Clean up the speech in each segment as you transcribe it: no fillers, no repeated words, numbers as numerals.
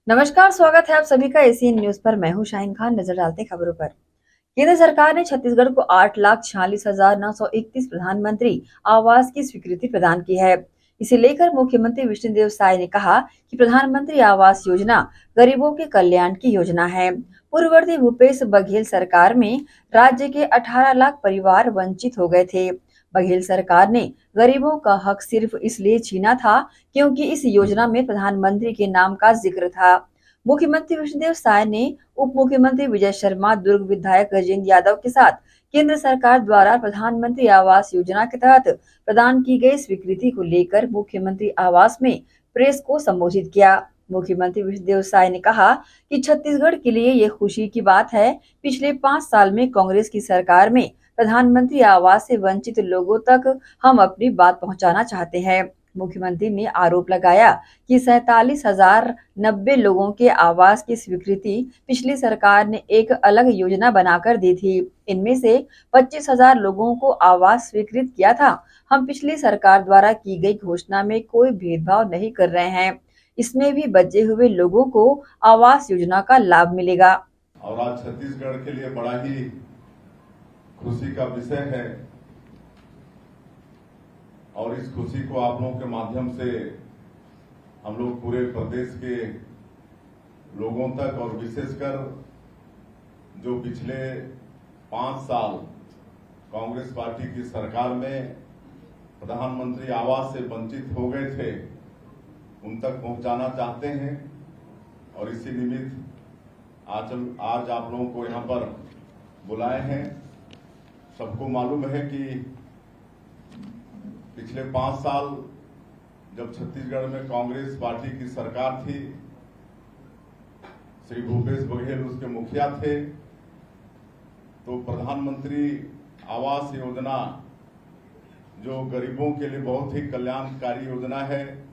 नमस्कार, स्वागत है आप सभी का एसीएन न्यूज पर। मैं हूं शाहीन खान। नजर डालते हैं खबरों पर। केंद्र सरकार ने छत्तीसगढ़ को 8,46,931 प्रधानमंत्री आवास की स्वीकृति प्रदान की है। इसे लेकर मुख्यमंत्री विष्णुदेव साय ने कहा कि प्रधानमंत्री आवास योजना गरीबों के कल्याण की योजना है। पूर्ववर्ती भूपेश बघेल सरकार में राज्य के 18 लाख परिवार वंचित हो गए थे। बघेल सरकार ने गरीबों का हक सिर्फ इसलिए छीना था क्योंकि इस योजना में प्रधानमंत्री के नाम का जिक्र था। मुख्यमंत्री विष्णुदेव साय ने उप मुख्यमंत्री विजय शर्मा, दुर्ग विधायक गजेंद्र यादव के साथ केंद्र सरकार द्वारा प्रधानमंत्री आवास योजना के तहत प्रदान की गई स्वीकृति को लेकर मुख्यमंत्री आवास में प्रेस को संबोधित किया। मुख्यमंत्री विष्णुदेव साय ने कहा कि छत्तीसगढ़ के लिए ये खुशी की बात है। पिछले 5 साल में कांग्रेस की सरकार में प्रधानमंत्री आवास से वंचित लोगों तक हम अपनी बात पहुंचाना चाहते हैं। मुख्यमंत्री ने आरोप लगाया कि 47,090 लोगों के आवास की स्वीकृति पिछली सरकार ने एक अलग योजना बनाकर दी थी। इनमें से 25,000 लोगों को आवास स्वीकृत किया था। हम पिछली सरकार द्वारा की गई घोषणा में कोई भेदभाव नहीं कर रहे हैं। इसमें भी बचे हुए लोगों को आवास योजना का लाभ मिलेगा। और आज छत्तीसगढ़ के लिए बड़ा ही खुशी का विषय है और इस खुशी को आप लोगों के माध्यम से हम लोग पूरे प्रदेश के लोगों तक और विशेषकर जो पिछले 5 साल कांग्रेस पार्टी की सरकार में प्रधानमंत्री आवास से वंचित हो गए थे उन तक पहुंचाना चाहते हैं। और इसी निमित्त आज आप लोगों को यहां पर बुलाए हैं। सबको मालूम है कि पिछले 5 साल जब छत्तीसगढ़ में कांग्रेस पार्टी की सरकार थी, श्री भूपेश बघेल उसके मुखिया थे, तो प्रधानमंत्री आवास योजना जो गरीबों के लिए बहुत ही कल्याणकारी योजना है,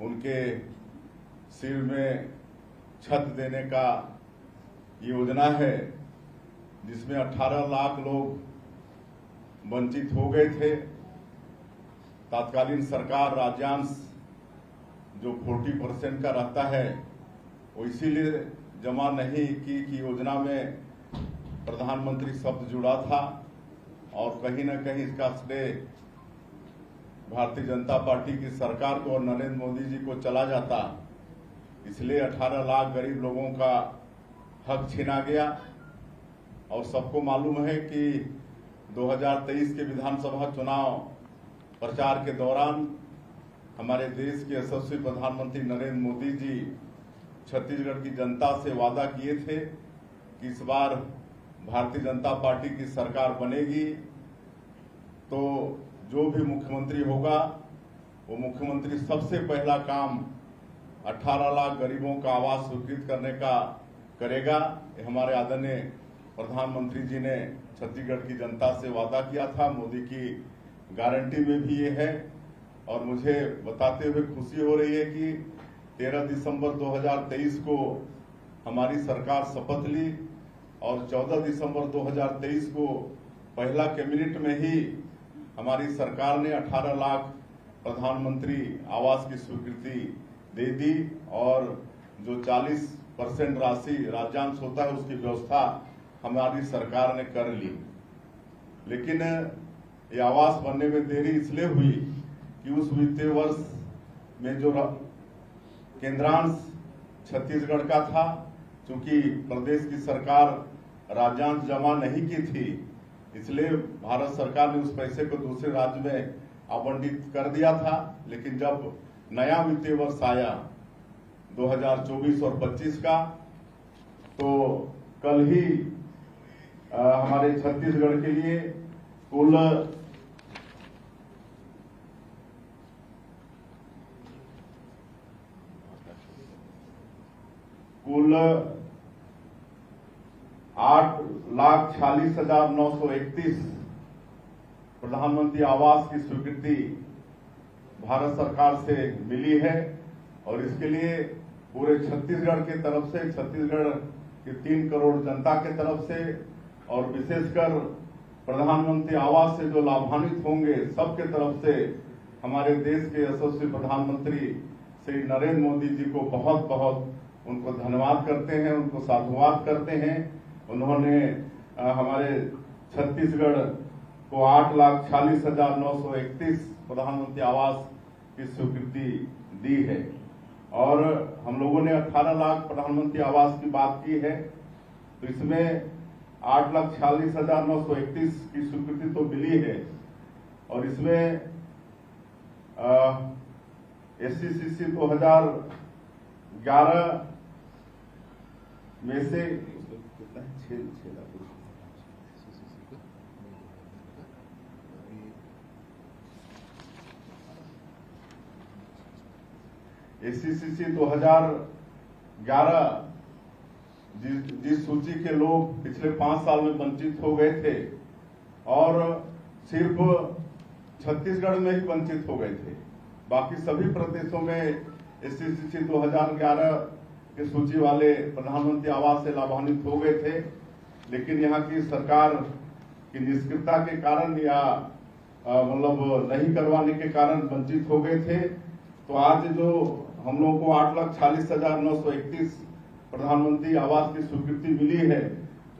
उनके सिर में छत देने का योजना है, जिसमें 18 लाख लोग वंचित हो गए थे। तत्कालीन सरकार राज्यांश जो 40% का रहता है वो इसीलिए जमा नहीं की कि योजना में प्रधानमंत्री शब्द जुड़ा था और कहीं न कहीं इसका श्रेय भारतीय जनता पार्टी की सरकार को और नरेंद्र मोदी जी को चला जाता। इसलिए 18 लाख गरीब लोगों का हक छीना गया। और सबको मालूम है कि 2023 के विधानसभा चुनाव प्रचार के दौरान हमारे देश के यशस्वी प्रधानमंत्री नरेंद्र मोदी जी छत्तीसगढ़ की जनता से वादा किए थे कि इस बार भारतीय जनता पार्टी की सरकार बनेगी तो जो भी मुख्यमंत्री होगा वो मुख्यमंत्री सबसे पहला काम 18 लाख गरीबों का आवास स्वीकृत करने का करेगा। हमारे आदरणीय प्रधानमंत्री जी ने छत्तीसगढ़ की जनता से वादा किया था। मोदी की गारंटी में भी ये है। और मुझे बताते हुए खुशी हो रही है कि 13 दिसंबर 2023 को हमारी सरकार शपथ ली और 14 दिसंबर 2023 को पहला कैबिनेट में ही हमारी सरकार ने 18 लाख प्रधानमंत्री आवास की स्वीकृति दे दी और जो 40% राशि राज्यांश होता है उसकी व्यवस्था हमारी सरकार ने कर ली। लेकिन ये आवास बनने में देरी इसलिए हुई कि उस वित्तीय वर्ष में जो केंद्रांश छत्तीसगढ़ का था, चूंकि प्रदेश की सरकार राज्यांश जमा नहीं की थी, इसलिए भारत सरकार ने उस पैसे को दूसरे राज्य में आवंटित कर दिया था। लेकिन जब नया वित्तीय वर्ष आया 2024 और 25 का, तो कल ही हमारे छत्तीसगढ़ के लिए कुल 8,46,931 प्रधानमंत्री आवास की स्वीकृति भारत सरकार से मिली है। और इसके लिए पूरे छत्तीसगढ़ की तरफ से, छत्तीसगढ़ की 3 करोड़ जनता के तरफ से और विशेषकर प्रधानमंत्री आवास से जो लाभान्वित होंगे सबके तरफ से हमारे देश के यशस्वी प्रधानमंत्री श्री नरेंद्र मोदी जी को बहुत बहुत उनको धन्यवाद करते हैं, उनको साधुवाद करते हैं। उन्होंने हमारे छत्तीसगढ़ को 8,46,931 प्रधानमंत्री आवास की स्वीकृति दी है और हम लोगों ने 18 लाख प्रधानमंत्री आवास की बात की है, तो इसमें 8,46,931 की स्वीकृति तो मिली है और इसमें SCCC 2011 में से SCCC 2011 जिस सूची के लोग पिछले 5 साल में वंचित हो गए थे और सिर्फ छत्तीसगढ़ में ही वंचित हो गए थे, बाकी सभी प्रदेशों में SCCC 2011 की सूची वाले प्रधानमंत्री आवास से लाभान्वित हो गए थे, लेकिन यहाँ की सरकार की निष्क्रियता के कारण या मतलब नहीं करवाने के कारण वंचित हो गए थे। तो आज जो हम लोगों को 8,46,931 प्रधानमंत्री आवास की स्वीकृति मिली है,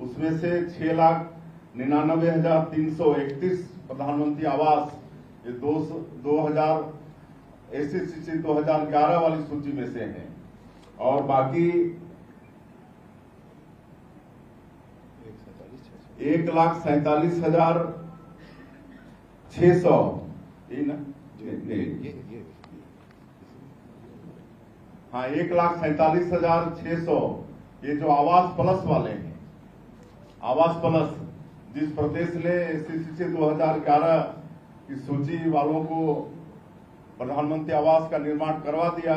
उसमें से 6,99,331 प्रधानमंत्री आवास ये 2000 SCCC 2011 वाली सूची में से हैं और बाकी 1,47,600 हाँ 1,47,600 ये जो आवास प्लस वाले हैं, आवास प्लस जिस प्रदेश ने SCCC 2011 की सूची वालों को प्रधानमंत्री आवास का निर्माण करवा दिया,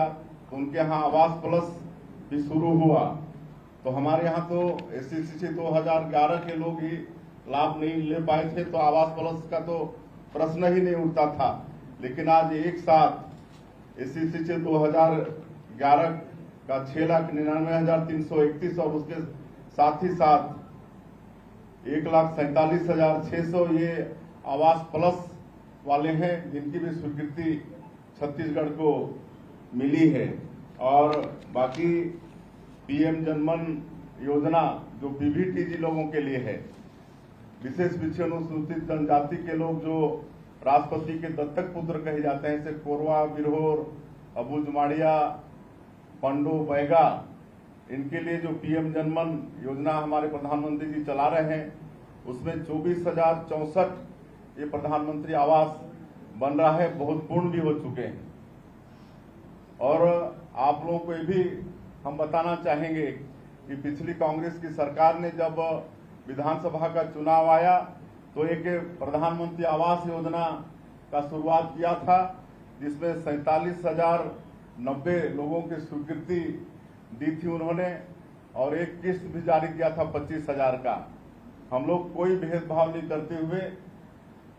तो उनके यहाँ आवास प्लस भी शुरू हुआ। तो हमारे यहाँ तो SCCC 2011 के लोग ही लाभ नहीं ले पाए थे, तो आवास प्लस का तो प्रश्न ही नहीं उठता था। लेकिन आज एक साथ SCCC 2011 का 6,99,331 और उसके साथ ही साथ 1,47,600 ये आवास प्लस वाले हैं जिनकी भी स्वीकृति छत्तीसगढ़ को मिली है। और बाकी PM जनमन योजना जो PBTG लोगों के लिए है, विशेष पिछड़े अनुसूचित जनजाति के लोग जो राष्ट्रपति के दत्तक पुत्र कहे जाते हैं, जैसे कोरवा, बिरहोर, अबूझमाड़िया, पंडो, बैगा, इनके लिए जो PM जनमन योजना हमारे प्रधानमंत्री जी चला रहे हैं, उसमें 24,064 ये प्रधानमंत्री आवास बन रहा है, बहुत पूर्ण भी हो चुके हैं। और आप लोगों को ये भी हम बताना चाहेंगे कि पिछली कांग्रेस की सरकार ने जब विधानसभा का चुनाव आया तो एक प्रधानमंत्री आवास योजना का शुरुआत किया था, जिसमें 47,090 लोगों की स्वीकृति दी थी उन्होंने और एक किस्त भी जारी किया था 25,000 का। हम लोग कोई भेदभाव नहीं करते हुए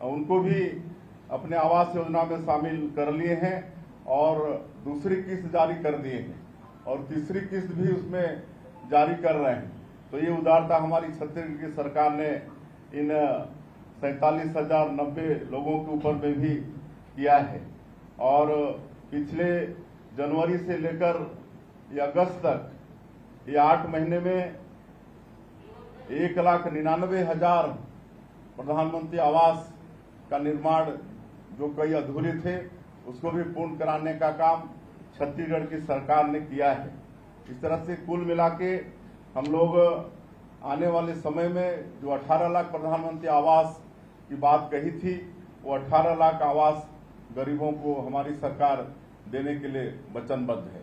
उनको भी अपने आवास योजना में शामिल कर लिए हैं और दूसरी किस्त जारी कर दिए हैं और तीसरी किस्त भी उसमें जारी कर रहे हैं। तो ये उदारता हमारी छत्तीसगढ़ की सरकार ने इन 47,090 लोगों के ऊपर में भी किया है। और पिछले जनवरी से लेकर ये अगस्त तक ये 8 महीने में 1,99,000 प्रधानमंत्री आवास का निर्माण जो कई अधूरे थे उसको भी पूर्ण कराने का काम छत्तीसगढ़ की सरकार ने किया है। इस तरह से कुल मिला के हम लोग आने वाले समय में जो 18 लाख प्रधानमंत्री आवास की बात कही थी, वो 18 लाख आवास गरीबों को हमारी सरकार देने के लिए वचनबद्ध है।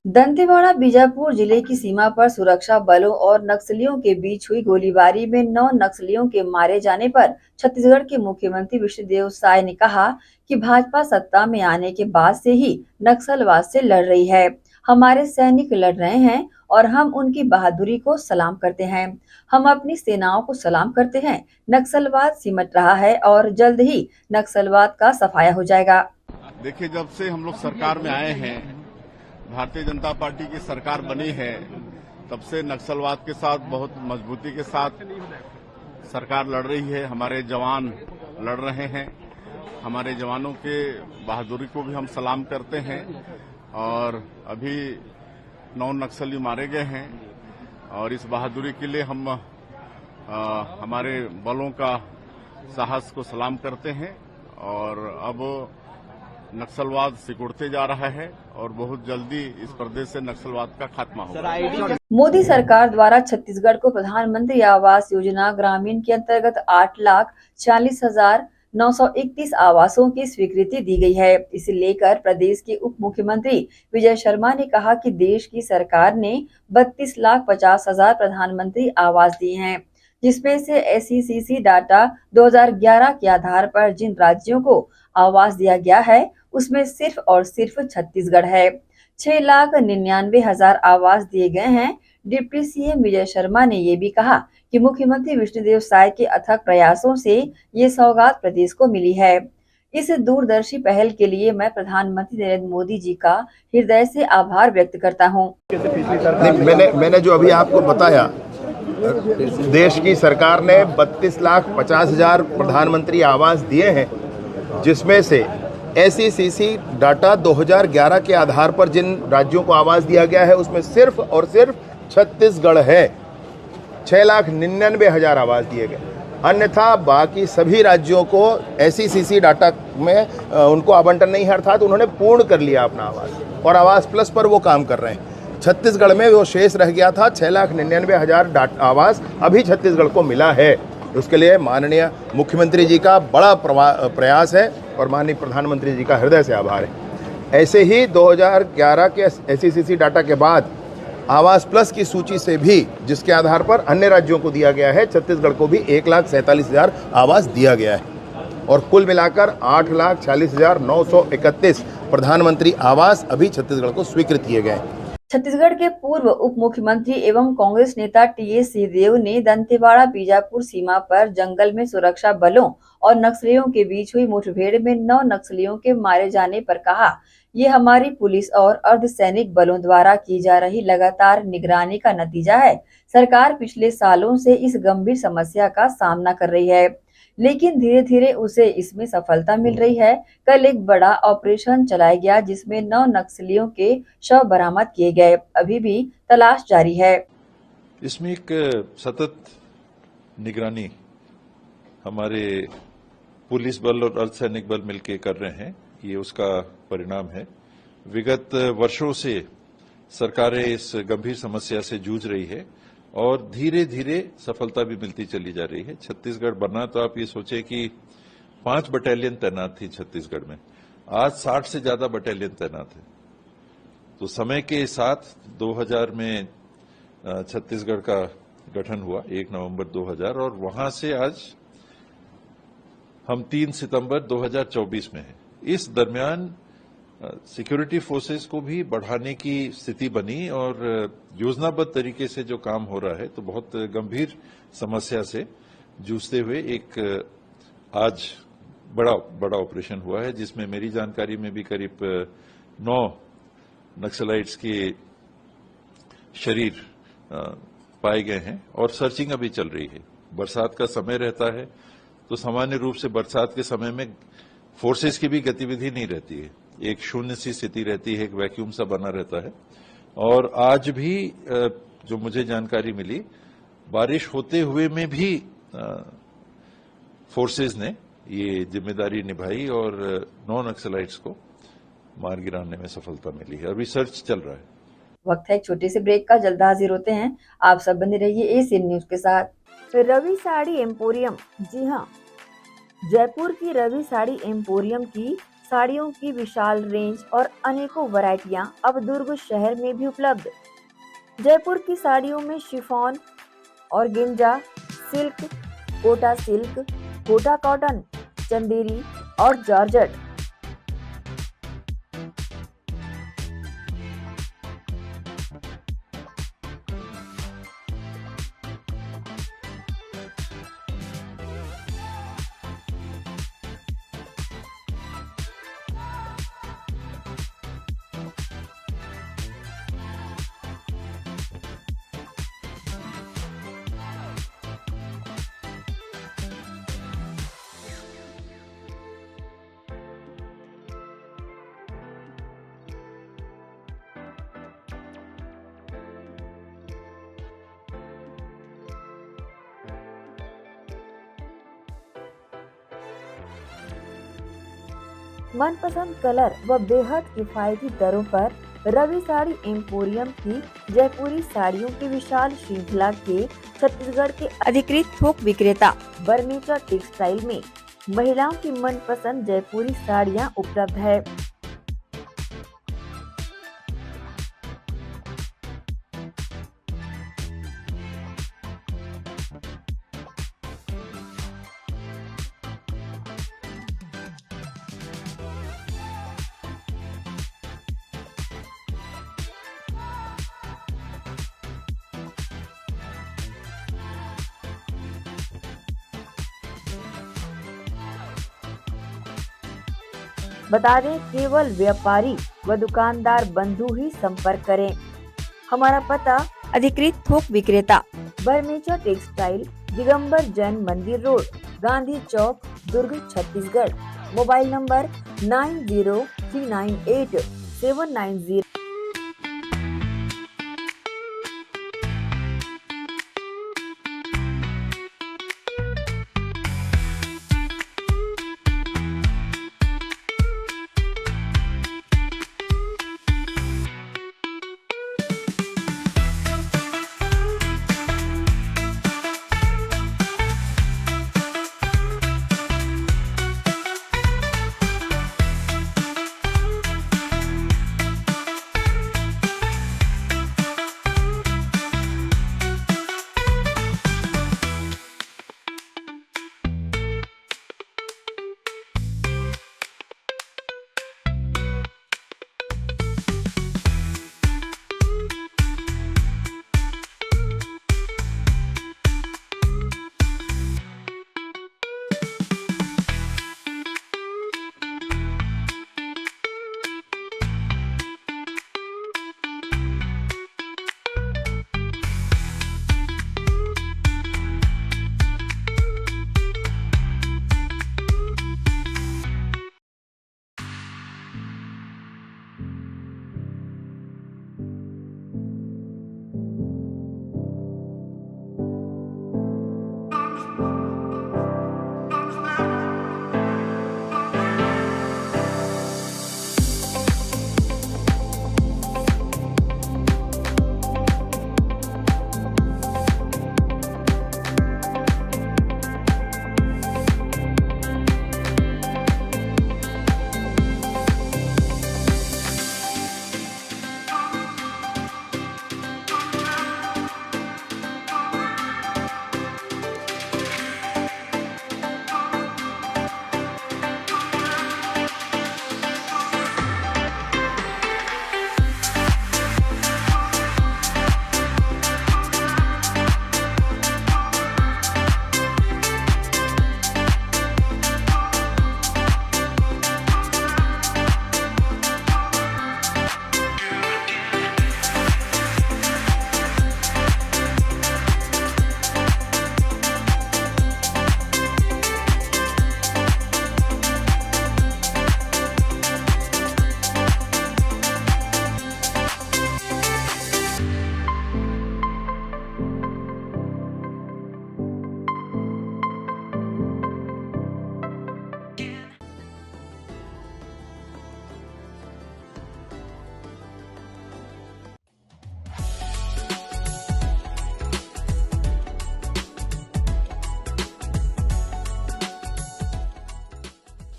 दंतेवाड़ा बीजापुर जिले की सीमा पर सुरक्षा बलों और नक्सलियों के बीच हुई गोलीबारी में 9 नक्सलियों के मारे जाने पर छत्तीसगढ़ के मुख्यमंत्री विष्णुदेव साय ने कहा कि भाजपा सत्ता में आने के बाद से ही नक्सलवाद से लड़ रही है। हमारे सैनिक लड़ रहे हैं और हम उनकी बहादुरी को सलाम करते हैं। हम अपनी सेनाओं को सलाम करते हैं। नक्सलवाद सिमट रहा है और जल्द ही नक्सलवाद का सफाया हो जाएगा। देखिए, जब से हम लोग सरकार में आए हैं, भारतीय जनता पार्टी की सरकार बनी है, तब से नक्सलवाद के साथ बहुत मजबूती के साथ सरकार लड़ रही है। हमारे जवान लड़ रहे हैं हमारे जवानों के बहादुरी को भी हम सलाम करते हैं और अभी 9 नक्सली मारे गए हैं और इस बहादुरी के लिए हम हमारे बलों का साहस को सलाम करते हैं और अब नक्सलवाद सिकुड़ते जा रहा है और बहुत जल्दी इस प्रदेश से नक्सलवाद का खात्मा होगा। मोदी सरकार द्वारा छत्तीसगढ़ को प्रधानमंत्री आवास योजना ग्रामीण के अंतर्गत 8,40,931 आवासों की स्वीकृति दी गई है। इसे लेकर प्रदेश के उप मुख्यमंत्री विजय शर्मा ने कहा कि देश की सरकार ने 32,50,000 प्रधानमंत्री आवास दिए हैं, जिसमें से SECC डाटा 2011 के आधार पर जिन राज्यों को आवास दिया गया है उसमें सिर्फ और सिर्फ छत्तीसगढ़ है। 6,99,000 आवास दिए गए हैं। डिप्टी सीएम विजय शर्मा ने ये भी कहा कि मुख्यमंत्री विष्णुदेव साय के अथक प्रयासों से ये सौगात प्रदेश को मिली है। इस दूरदर्शी पहल के लिए मैं प्रधानमंत्री नरेंद्र मोदी जी का हृदय से आभार व्यक्त करता हूँ। मैंने जो अभी आपको बताया, देश की सरकार ने 32,50,000 प्रधानमंत्री आवास दिए हैं, जिसमें से SECC डाटा 2011 के आधार पर जिन राज्यों को आवास दिया गया है उसमें सिर्फ और सिर्फ छत्तीसगढ़ है। 6,99,000 आवास दिए गए। अन्यथा बाकी सभी राज्यों को SECC डाटा में उनको आवंटन नहीं है, अर्थात उन्होंने पूर्ण कर लिया अपना आवास और आवास प्लस पर वो काम कर रहे हैं। छत्तीसगढ़ में वो शेष रह गया था। 6,99,000 आवास अभी छत्तीसगढ़ को मिला है। उसके लिए माननीय मुख्यमंत्री जी का बड़ा प्रयास है और माननीय प्रधानमंत्री जी का हृदय से आभार है। ऐसे ही 2011 के SECC डाटा के बाद आवास प्लस की सूची से भी, जिसके आधार पर अन्य राज्यों को दिया गया है, छत्तीसगढ़ को भी 1,47,000 आवास दिया गया है और कुल मिलाकर 8,40,931 प्रधानमंत्री आवास अभी छत्तीसगढ़ को स्वीकृत किए गए हैं। छत्तीसगढ़ के पूर्व उप मुख्यमंत्री एवं कांग्रेस नेता TS सिंहदेव ने दंतेवाड़ा बीजापुर सीमा पर जंगल में सुरक्षा बलों और नक्सलियों के बीच हुई मुठभेड़ में 9 नक्सलियों के मारे जाने पर कहा, ये हमारी पुलिस और अर्धसैनिक बलों द्वारा की जा रही लगातार निगरानी का नतीजा है। सरकार पिछले सालों से इस गंभीर समस्या का सामना कर रही है, लेकिन धीरे धीरे उसे इसमें सफलता मिल रही है। कल एक बड़ा ऑपरेशन चलाया गया जिसमें 9 नक्सलियों के शव बरामद किए गए। अभी भी तलाश जारी है। इसमें एक सतत निगरानी हमारे पुलिस बल और अर्धसैनिक बल मिलकर कर रहे हैं, ये उसका परिणाम है। विगत वर्षों से सरकारें इस गंभीर समस्या से जूझ रही है और धीरे धीरे सफलता भी मिलती चली जा रही है। छत्तीसगढ़ बना तो आप ये सोचे कि 5 बटालियन तैनात थी छत्तीसगढ़ में, आज 60 से ज्यादा बटालियन तैनात है। तो समय के साथ 2000 में छत्तीसगढ़ का गठन हुआ 1 नवंबर 2000 और वहां से आज हम 3 सितंबर 2024 में हैं। इस दरमियान सिक्योरिटी फोर्सेस को भी बढ़ाने की स्थिति बनी और योजनाबद्ध तरीके से जो काम हो रहा है, तो बहुत गंभीर समस्या से जूझते हुए एक आज बड़ा ऑपरेशन हुआ है, जिसमें मेरी जानकारी में भी करीब 9 नक्सलाइट्स के शरीर पाए गए हैं और सर्चिंग अभी चल रही है। बरसात का समय रहता है तो सामान्य रूप से बरसात के समय में फोर्सेस की भी गतिविधि नहीं रहती है, एक शून्य सी स्थिति रहती है, एक वैक्यूम सा बना रहता है। और आज भी जो मुझे जानकारी मिली, बारिश होते हुए में भी फोर्सेस ने ये जिम्मेदारी निभाई और 9 नक्सलाइट्स को मार गिराने में सफलता मिली है। अभी सर्च चल रहा है। वक्त है एक छोटे से ब्रेक का, जल्द हाजिर होते हैं। आप सब बने रहिए एशियन न्यूज के साथ। रवि साड़ी एम्पोरियम, जी हाँ, जयपुर की रवि साड़ी एम्पोरियम की साड़ियों की विशाल रेंज और अनेकों वैरायटियां अब दुर्ग शहर में भी उपलब्ध। जयपुर की साड़ियों में chiffon, organza, silk, Kota cotton, Chanderi और जॉर्जेट। मनपसंद कलर व बेहद किफायती दरों पर रवि साड़ी एम्पोरियम की जयपुरी साड़ियों की विशाल श्रृंखला के छत्तीसगढ़ के अधिकृत थोक विक्रेता बर्मेचा टेक्सटाइल में महिलाओं की मनपसंद जयपुरी साड़ियां उपलब्ध है। बता दें, केवल व्यापारी व दुकानदार बंधु ही संपर्क करें। हमारा पता अधिकृत थोक विक्रेता बर्मेचा textile, Digambar Jain Mandir road, Gandhi Chowk, Durg, Chhattisgarh. Mobile number 90398790।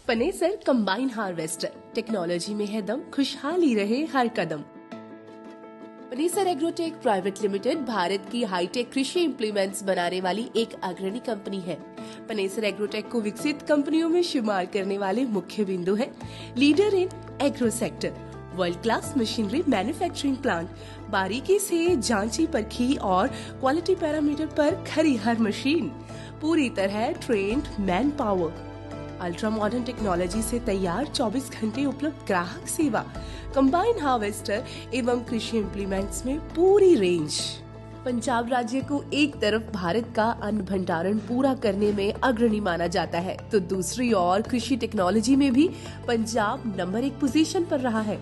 Panesar combine harvester, technology में है दम, खुशहाली रहे हर कदम। Panesar agrotech private limited Bharat की हाईटेक कृषि इम्प्लीमेंट्स बनाने वाली एक अग्रणी कंपनी है। पनेसर एग्रोटेक को विकसित कंपनियों में शुमार करने वाले मुख्य बिंदु है leader in agro sector, world class machinery manufacturing plant, बारीकी से जांची परखी और क्वालिटी पैरामीटर पर खरी हर मशीन, पूरी तरह trained man power, ultra modern technology से तैयार 24 घंटे उपलब्ध ग्राहक सेवा, कंबाइन हार्वेस्टर एवं कृषि इम्प्लीमेंट्स में पूरी रेंज। पंजाब राज्य को एक तरफ भारत का अन्न भंडारण पूरा करने में अग्रणी माना जाता है, तो दूसरी ओर कृषि टेक्नोलॉजी में भी पंजाब नंबर 1 पोजीशन पर रहा है।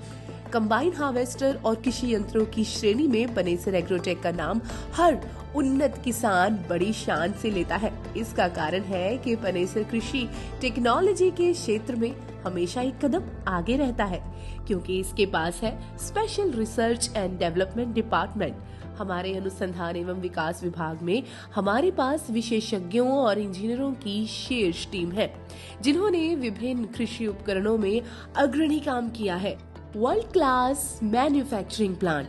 कंबाइन हार्वेस्टर और कृषि यंत्रों की श्रेणी में पनेसर एग्रोटेक का नाम हर उन्नत किसान बड़ी शान से लेता है। इसका कारण है कि पनेसर कृषि टेक्नोलॉजी के क्षेत्र में हमेशा एक कदम आगे रहता है, क्योंकि इसके पास है special research and development department. हमारे अनुसंधान एवं विकास विभाग में हमारे पास विशेषज्ञों और इंजीनियरों की शीर्ष टीम है, जिन्होंने विभिन्न कृषि उपकरणों में अग्रणी काम किया है। World class manufacturing plant.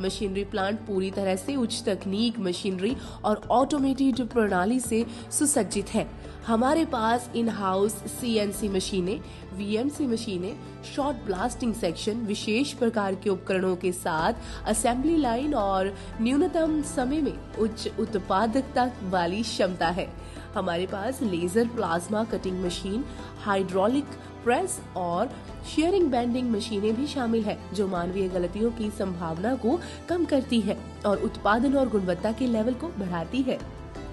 Machinery plant पूरी तरह से उच्च तकनीक मशीनरी और ऑटोमेटेड प्रणाली से सुसज्जित है। हमारे पास इन हाउस CNC मशीनें, VMC मशीनें, शॉर्ट ब्लास्टिंग सेक्शन, विशेष प्रकार के उपकरणों के साथ असेंबली लाइन और न्यूनतम समय में उच्च उत्पादकता वाली क्षमता है। हमारे पास laser plasma cutting machine, hydraulic press और शेयरिंग बेंडिंग मशीनें भी शामिल है, जो मानवीय गलतियों की संभावना को कम करती है और उत्पादन और गुणवत्ता के लेवल को बढ़ाती है।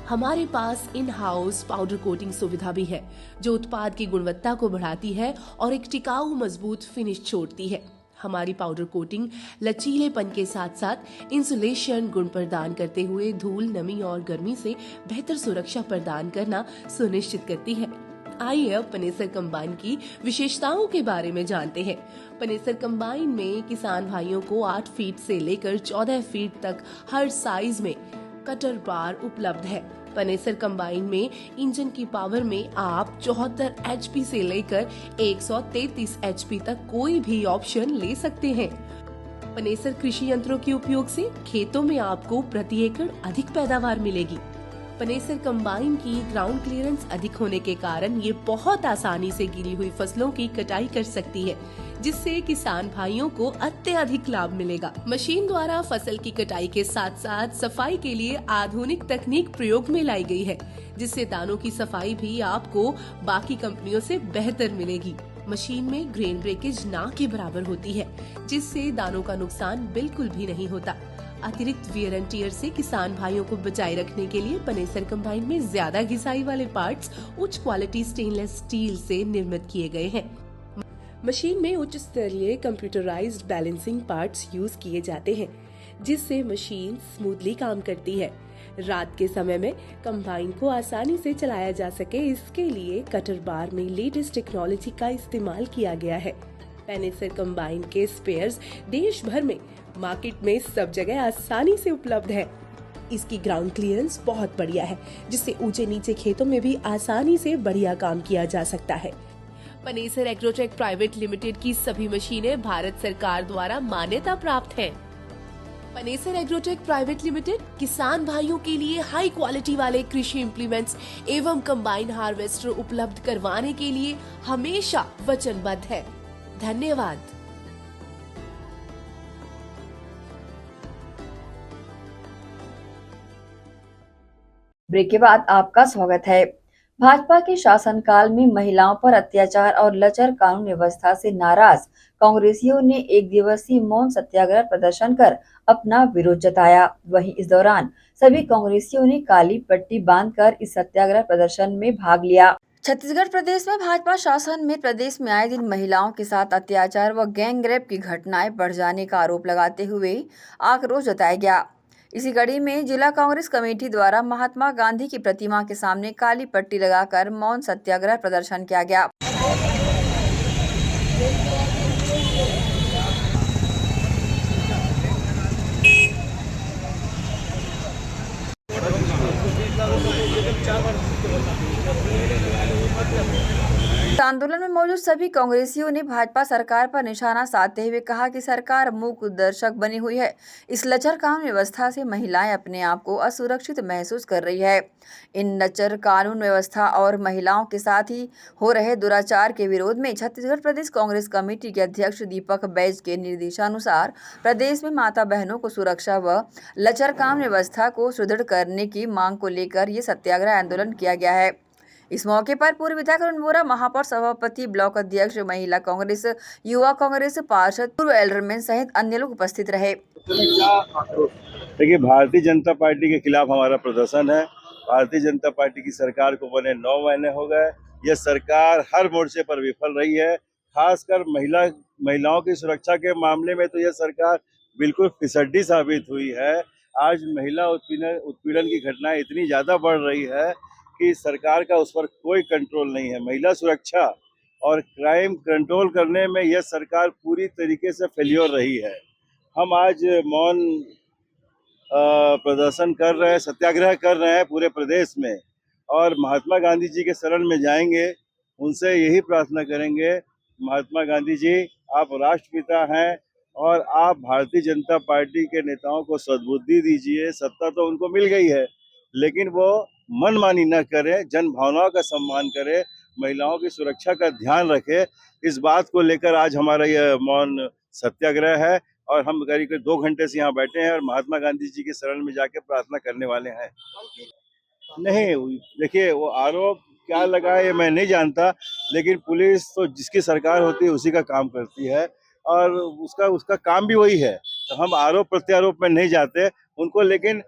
हमारे पास इन हाउस पाउडर कोटिंग सुविधा भी है, जो उत्पाद की गुणवत्ता को बढ़ाती है और एक टिकाऊ मजबूत फिनिश छोड़ती है। हमारी पाउडर कोटिंग लचीलेपन के साथ साथ इंसुलेशन गुण प्रदान करते हुए धूल, नमी और गर्मी से बेहतर सुरक्षा प्रदान करना सुनिश्चित करती है। आइए अब पनेसर कंबाइन की विशेषताओं के बारे में जानते हैं। पनेसर कंबाइन में किसान भाइयों को 8 फीट से लेकर 14 फीट तक हर साइज में कटर बार उपलब्ध है। पनेसर कंबाइन में इंजन की पावर में आप 74 HP से लेकर 133 HP तक कोई भी ऑप्शन ले सकते हैं। पनेसर कृषि यंत्रों के उपयोग से खेतों में आपको प्रति एकड़ अधिक पैदावार मिलेगी। पनेसर कंबाइन की ग्राउंड क्लियरेंस अधिक होने के कारण ये बहुत आसानी से गिरी हुई फसलों की कटाई कर सकती है, जिससे किसान भाइयों को अत्यधिक लाभ मिलेगा। मशीन द्वारा फसल की कटाई के साथ साथ सफाई के लिए आधुनिक तकनीक प्रयोग में लाई गई है, जिससे दानों की सफाई भी आपको बाकी कंपनियों से बेहतर मिलेगी। मशीन में ग्रेन ब्रेकेज ना के बराबर होती है, जिससे दानों का नुकसान बिल्कुल भी नहीं होता। अतिरिक्त वियर एंड टियर से किसान भाइयों को बचाए रखने के लिए पनेसर कंबाइन में ज्यादा घिसाई वाले पार्ट्स उच्च क्वालिटी स्टेनलेस स्टील से निर्मित किए गए हैं। मशीन में उच्च स्तरीय कंप्यूटराइज्ड बैलेंसिंग पार्ट्स यूज किए जाते हैं, जिससे मशीन स्मूथली काम करती है। रात के समय में कंबाइन को आसानी से चलाया जा सके, इसके लिए कटर बार में लेटेस्ट टेक्नोलॉजी का इस्तेमाल किया गया है। पनेसर कंबाइन के स्पेयर्स देश भर में मार्केट में सब जगह आसानी से उपलब्ध है। इसकी ग्राउंड क्लियरेंस बहुत बढ़िया है, जिससे ऊंचे नीचे खेतों में भी आसानी से बढ़िया काम किया जा सकता है। पनेसर एग्रोटेक प्राइवेट लिमिटेड की सभी मशीनें भारत सरकार द्वारा मान्यता प्राप्त हैं। पनेसर एग्रोटेक प्राइवेट लिमिटेड किसान भाइयों के लिए हाई क्वालिटी वाले कृषि इम्प्लीमेंट्स एवं कंबाइन हार्वेस्टर उपलब्ध करवाने के लिए हमेशा वचनबद्ध है। धन्यवाद। ब्रेक के बाद आपका स्वागत है। भाजपा के शासनकाल में महिलाओं पर अत्याचार और लचर कानून व्यवस्था से नाराज कांग्रेसियों ने एक दिवसीय मौन सत्याग्रह प्रदर्शन कर अपना विरोध जताया। वहीं इस दौरान सभी कांग्रेसियों ने काली पट्टी बांधकर इस सत्याग्रह प्रदर्शन में भाग लिया। छत्तीसगढ़ प्रदेश में भाजपा शासन में प्रदेश में आए दिन महिलाओं के साथ अत्याचार व गैंग रेप की घटनाएं बढ़ जाने का आरोप लगाते हुए आक्रोश जताया गया। इसी कड़ी में जिला कांग्रेस कमेटी द्वारा महात्मा गांधी की प्रतिमा के सामने काली पट्टी लगाकर मौन सत्याग्रह प्रदर्शन किया गया। आंदोलन में मौजूद सभी कांग्रेसियों ने भाजपा सरकार पर निशाना साधते हुए कहा कि सरकार मूक दर्शक बनी हुई है। इस लचर कानून व्यवस्था से महिलाएं अपने आप को असुरक्षित महसूस कर रही है। इन लचर कानून व्यवस्था और महिलाओं के साथ ही हो रहे दुराचार के विरोध में छत्तीसगढ़ प्रदेश कांग्रेस कमेटी के अध्यक्ष दीपक बैज के निर्देशानुसार प्रदेश में माता बहनों को सुरक्षा व लचर कानून व्यवस्था को सुदृढ़ करने की मांग को लेकर ये सत्याग्रह आंदोलन किया गया है। इस मौके पर पूर्व विधायक अरुण वोरा, महापौर, सभापति, ब्लॉक अध्यक्ष, महिला कांग्रेस, युवा कांग्रेस, पार्षद, पूर्व एल्डरमैन सहित अन्य लोग उपस्थित रहे। देखिए, भारतीय जनता पार्टी के खिलाफ हमारा प्रदर्शन है। भारतीय जनता पार्टी की सरकार को बने 9 महीने हो गए। यह सरकार हर मोर्चे पर विफल रही है। खासकर महिला महिलाओं की सुरक्षा के मामले में तो यह सरकार बिल्कुल फिसड्डी साबित हुई है। आज महिला उत्पीड़न की घटनाएं इतनी ज़्यादा बढ़ रही है कि सरकार का उस पर कोई कंट्रोल नहीं है। महिला सुरक्षा और क्राइम कंट्रोल करने में यह सरकार पूरी तरीके से फेल्योर रही है। हम आज मौन प्रदर्शन कर रहे हैं, सत्याग्रह कर रहे हैं पूरे प्रदेश में, और महात्मा गांधी जी के शरण में जाएंगे। उनसे यही प्रार्थना करेंगे, महात्मा गांधी जी, आप राष्ट्रपिता हैं और आप भारतीय जनता पार्टी के नेताओं को सद्बुद्धि दीजिए। सत्ता तो उनको मिल गई है, लेकिन वो मनमानी न करें, जन भावनाओं का सम्मान करें, महिलाओं की सुरक्षा का ध्यान रखें। इस बात को लेकर आज हमारा यह मौन सत्याग्रह है, और हम करीब 2 घंटे से यहाँ बैठे हैं और महात्मा गांधी जी के शरण में जाके प्रार्थना करने वाले हैं। नहीं, देखिए, वो आरोप क्या लगा है ये मैं नहीं जानता, लेकिन पुलिस तो जिसकी सरकार होती है उसी का काम करती है, और उसका काम भी वही है। तो हम आरोप प्रत्यारोप में नहीं जाते उनको, लेकिन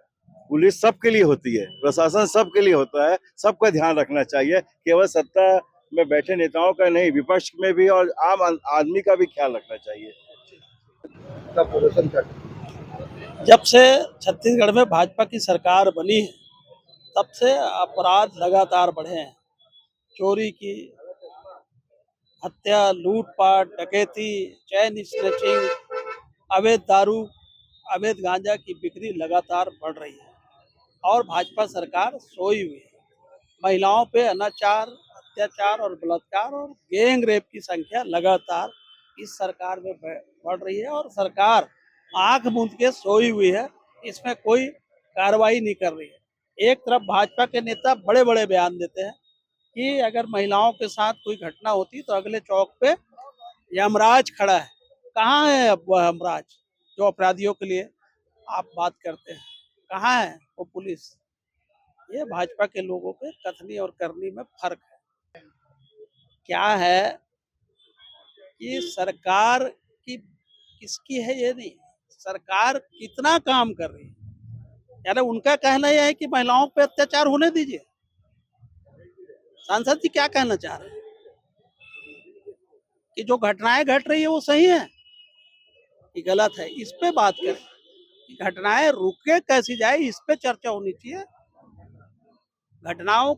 पुलिस सबके लिए होती है, प्रशासन सबके लिए होता है, सबका ध्यान रखना चाहिए, केवल सत्ता में बैठे नेताओं का नहीं, विपक्ष में भी और आम आदमी का भी ख्याल रखना चाहिए। जब से छत्तीसगढ़ में भाजपा की सरकार बनी है, तब से अपराध लगातार बढ़े हैं। चोरी की, हत्या, लूटपाट, डकैती, चैन स्नैचिंग, अवैध दारू, अवैध गांजा की बिक्री लगातार बढ़ रही है, और भाजपा सरकार सोई हुई है। महिलाओं पे अनाचार, अत्याचार और बलात्कार और गैंग रेप की संख्या लगातार इस सरकार में बढ़ रही है, और सरकार आंख मूंद के सोई हुई है, इसमें कोई कार्रवाई नहीं कर रही है। एक तरफ भाजपा के नेता बड़े बड़े बयान देते हैं कि अगर महिलाओं के साथ कोई घटना होती तो अगले चौक पे यमराज खड़ा है। कहाँ है अब वह यमराज जो अपराधियों के लिए आप बात करते हैं? कहाँ है वो पुलिस? ये भाजपा के लोगों के कथनी और करनी में फर्क है। क्या है कि सरकार की किसकी है ये नहीं, सरकार कितना काम कर रही है। यानी उनका कहना यह है कि महिलाओं पे अत्याचार होने दीजिए। सांसद जी क्या कहना चाह रहे हैं कि जो घटनाएं घट रही है वो सही है कि गलत है? इस पे बात करें। घटनाएं रुके कैसी जाए, इस पे चर्चा होनी चाहिए। घटनाओं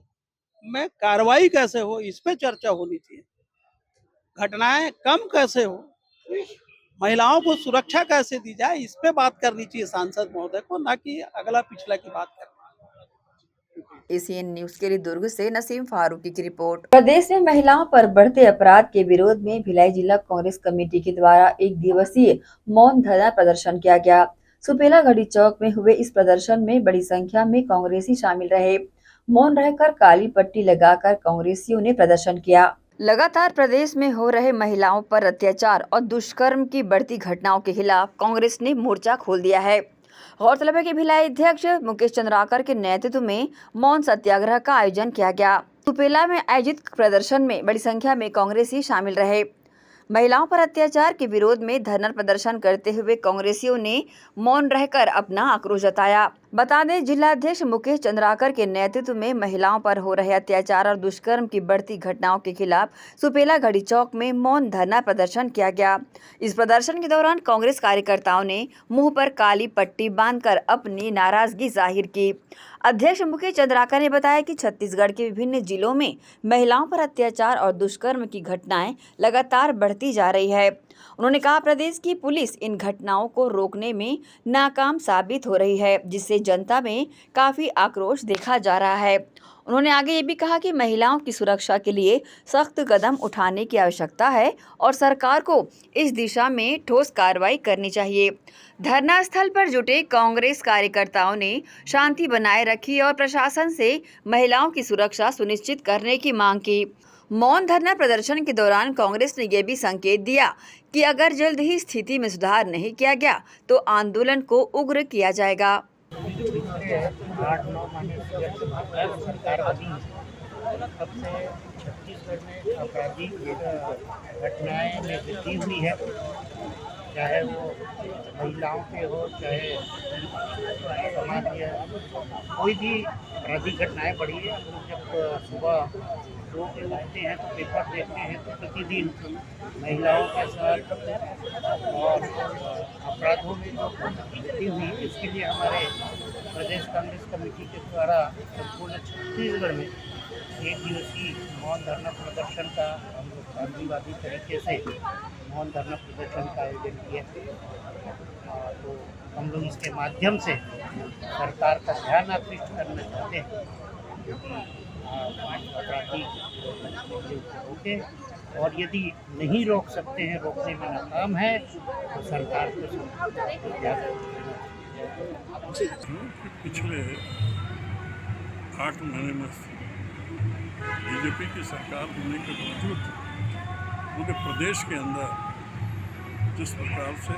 में कार्रवाई कैसे हो, इस पे चर्चा होनी चाहिए। घटनाएं कम कैसे हो, महिलाओं को सुरक्षा कैसे दी जाए, इस पे बात करनी चाहिए सांसद महोदय को, ना कि अगला पिछला की बात करनी। एसीएन न्यूज के लिए दुर्ग से नसीम फारूकी की रिपोर्ट। प्रदेश में महिलाओं पर बढ़ते अपराध के विरोध में भिलाई जिला कांग्रेस कमेटी के द्वारा 1 दिवसीय मौन धरना प्रदर्शन किया गया। सुपेला घड़ी चौक में हुए इस प्रदर्शन में बड़ी संख्या में कांग्रेसी शामिल रहे। मौन रहकर काली पट्टी लगाकर कांग्रेसियों ने प्रदर्शन किया। लगातार प्रदेश में हो रहे महिलाओं पर अत्याचार और दुष्कर्म की बढ़ती घटनाओं के खिलाफ कांग्रेस ने मोर्चा खोल दिया है। गौरतलब है कि भिलाई अध्यक्ष मुकेश चंद्राकर के नेतृत्व में मौन सत्याग्रह का आयोजन किया गया। सुपेला में आयोजित प्रदर्शन में बड़ी संख्या में कांग्रेसी शामिल रहे। महिलाओं पर अत्याचार के विरोध में धरना प्रदर्शन करते हुए कांग्रेसियों ने मौन रहकर अपना आक्रोश जताया। बता दें, जिला अध्यक्ष मुकेश चंद्राकर के नेतृत्व में महिलाओं पर हो रहे अत्याचार और दुष्कर्म की बढ़ती घटनाओं के खिलाफ सुपेला घड़ी चौक में मौन धरना प्रदर्शन किया गया। इस प्रदर्शन के दौरान कांग्रेस कार्यकर्ताओं ने मुंह पर काली पट्टी बांधकर अपनी नाराजगी जाहिर की। अध्यक्ष मुकेश चंद्राकर ने बताया कि छत्तीसगढ़ के विभिन्न जिलों में महिलाओं पर अत्याचार और दुष्कर्म की घटनाएं लगातार बढ़ती जा रही है। उन्होंने कहा, प्रदेश की पुलिस इन घटनाओं को रोकने में नाकाम साबित हो रही है, जिससे जनता में काफी आक्रोश देखा जा रहा है। उन्होंने आगे ये भी कहा कि महिलाओं की सुरक्षा के लिए सख्त कदम उठाने की आवश्यकता है और सरकार को इस दिशा में ठोस कार्रवाई करनी चाहिए। धरना स्थल पर जुटे कांग्रेस कार्यकर्ताओं ने शांति बनाए रखी और प्रशासन से महिलाओं की सुरक्षा सुनिश्चित करने की मांग की। मौन धरना प्रदर्शन के दौरान कांग्रेस ने यह भी संकेत दिया कि अगर जल्द ही स्थिति में सुधार नहीं किया गया तो आंदोलन को उग्र किया जाएगा। 8-9 महीने से सरकार बनी तब से छत्तीसगढ़ में आपराधिक घटनाएं में वृद्धि हुई है, चाहे वो महिलाओं पे हो, चाहे समाज में कोई भी आपराधिक घटनाएं बढ़ी है। जब सुबह रोक लगाते हैं तो पेपर देखते हैं तो प्रतिदिन महिलाओं के साथ और अपराधों में जो वृद्धि हुई, इसके लिए हमारे प्रदेश कांग्रेस कमेटी के द्वारा संपूर्ण छत्तीसगढ़ में एक दिवसीय मौन धरना प्रदर्शन का हम लोग गांधीवादी तरीके से मौन धरना प्रदर्शन का आयोजन किया। तो हम लोग इसके माध्यम से सरकार का ध्यान आकृष्ट करना चाहते हैं कि अपराधी रोके, और यदि नहीं रोक सकते हैं, रोकने में नाकाम है, तो सरकार को पिछले 8 महीने में बीजेपी की सरकार होने के बावजूद पूरे प्रदेश के अंदर जिस प्रकार से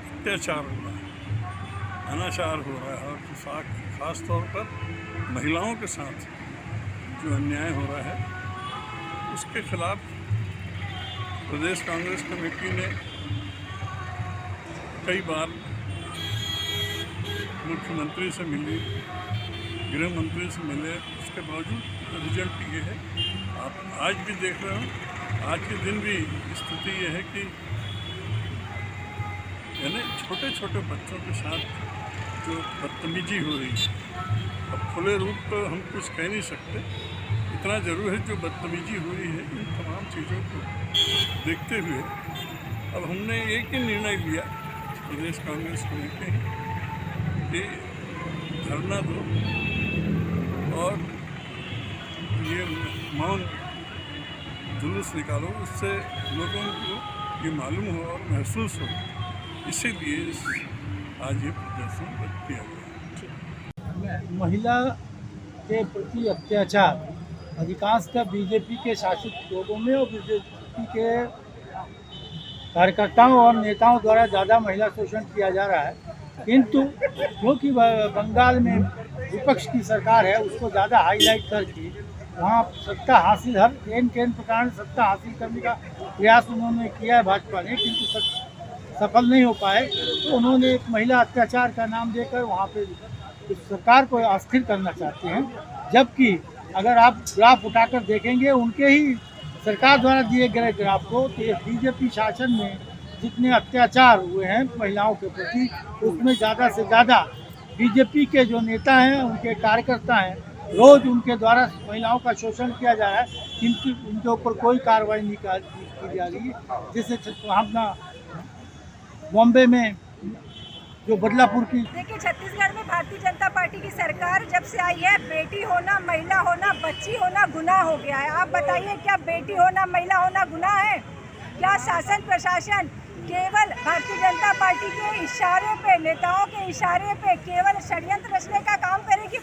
अत्याचार हो रहा है, अनाचार हो रहा है, और खास तौर पर महिलाओं के साथ जो अन्याय हो रहा है, उसके खिलाफ प्रदेश कांग्रेस कमेटी ने कई बार मुख्यमंत्री से मिली, गृह मंत्री से मिले, उसके बावजूद रिजल्ट ये है। आप आज भी देख रहे हो, आज के दिन भी स्थिति ये है कि यानी छोटे छोटे बच्चों के साथ जो बदतमीजी हो रही है, अब खुले रूप पर हम कुछ कह नहीं सकते, इतना ज़रूर है जो बदतमीजी हो रही है, इन तमाम चीज़ों को देखते हुए अब हमने एक ही निर्णय लिया प्रदेश कांग्रेस कमेटी कि धरना दो और ये मौन जुलूस निकालो, उससे लोगों को ये मालूम हो और महसूस हो, इसीलिए आज ये प्रदर्शन किया गया। महिला के प्रति अत्याचार अधिकांशतः बीजेपी के शासित लोगों में और बीजेपी के कार्यकर्ताओं और नेताओं द्वारा ज़्यादा महिला शोषण किया जा रहा है, किंतु क्योंकि बंगाल में विपक्ष की सरकार है, उसको ज़्यादा हाईलाइट करके वहाँ सत्ता हासिल, हर केन प्रकार से सत्ता हासिल करने का प्रयास उन्होंने किया है भाजपा ने, किंतु सफल नहीं हो पाए। तो उन्होंने एक महिला अत्याचार का नाम देकर वहाँ पे सरकार को अस्थिर करना चाहते हैं, जबकि अगर आप ग्राफ उठाकर देखेंगे उनके ही सरकार द्वारा दिए गए ग्राफ को, तो बीजेपी शासन में जितने अत्याचार हुए हैं महिलाओं के प्रति, उसमें ज़्यादा से ज़्यादा बीजेपी के जो नेता हैं, उनके कार्यकर्ता हैं, रोज़ उनके द्वारा महिलाओं का शोषण किया जा रहा है, किंतु उनके ऊपर कोई कार्रवाई नहीं की जा रही है। जैसे हम बॉम्बे में जो बदलापुर की, देखिए छत्तीसगढ़ में भारतीय जनता पार्टी की सरकार जब से आई है, बेटी होना, महिला होना, बच्ची होना गुनाह हो गया है। आप बताइए, क्या बेटी होना, महिला होना गुनाह है? क्या शासन प्रशासन केवल भारतीय जनता पार्टी के इशारे पे, नेताओं के इशारे पे केवल षड्यंत्र रचने का काम करेगी?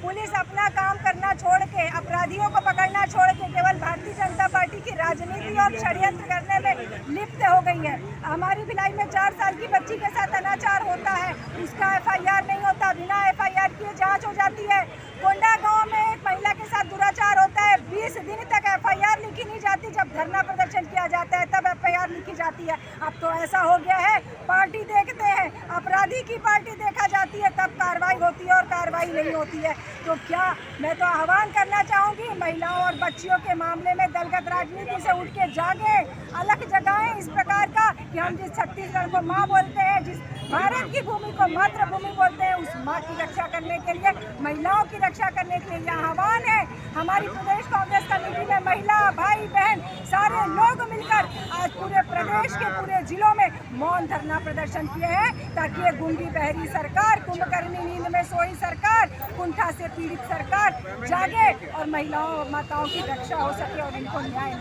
पुलिस अपना काम करना छोड़ के, अपराधियों को पकड़ना छोड़ के केवल भारतीय जनता पार्टी की राजनीति और षड्यंत्र करने में लिप्त हो गई है। हमारी भिलाई में 4 साल की बच्ची के साथ अनाचार होता है, उसका FIR नहीं होता, बिना FIR किए जांच हो जाती है। कोंडा गांव में एक महिला के साथ दुराचार होता है, 20 दिन तक FIR लिखी नहीं जाती, जब धरना प्रदर्शन किया जाता है तब FIR लिखी जाती है। अब तो ऐसा हो गया है, पार्टी देखते हैं, अपराधी की पार्टी देखा जाती है, तब कार्रवाई होती है और कार्रवाई नहीं होती है। तो क्या मैं तो आह्वान करना चाहूँगी, महिलाओं और बच्चियों के मामले में दलगत राजनीति से उठ के जागे, अलग जगाएं इस प्रकार का कि हम जिस छत्तीसगढ़ को माँ बोलते हैं, जिस भारत की भूमि को मातृभूमि बोलते हैं, उस माँ की रक्षा करने के लिए, महिलाओं की रक्षा करने के लिए यह आह्वान है। हमारी प्रदेश कांग्रेस कमेटी में महिला, भाई बहन सारे लोग मिलकर आज पूरे प्रदेश के पूरे जिलों में मौन धरना प्रदर्शन किए हैं, ताकि ये गूंगी बहरी सरकार, कुंभकर्णी नींद में सोई सरकार, कुंठा से पीड़ित सरकार जागे और महिलाओं और माताओं की रक्षा हो सके और इनको न्याय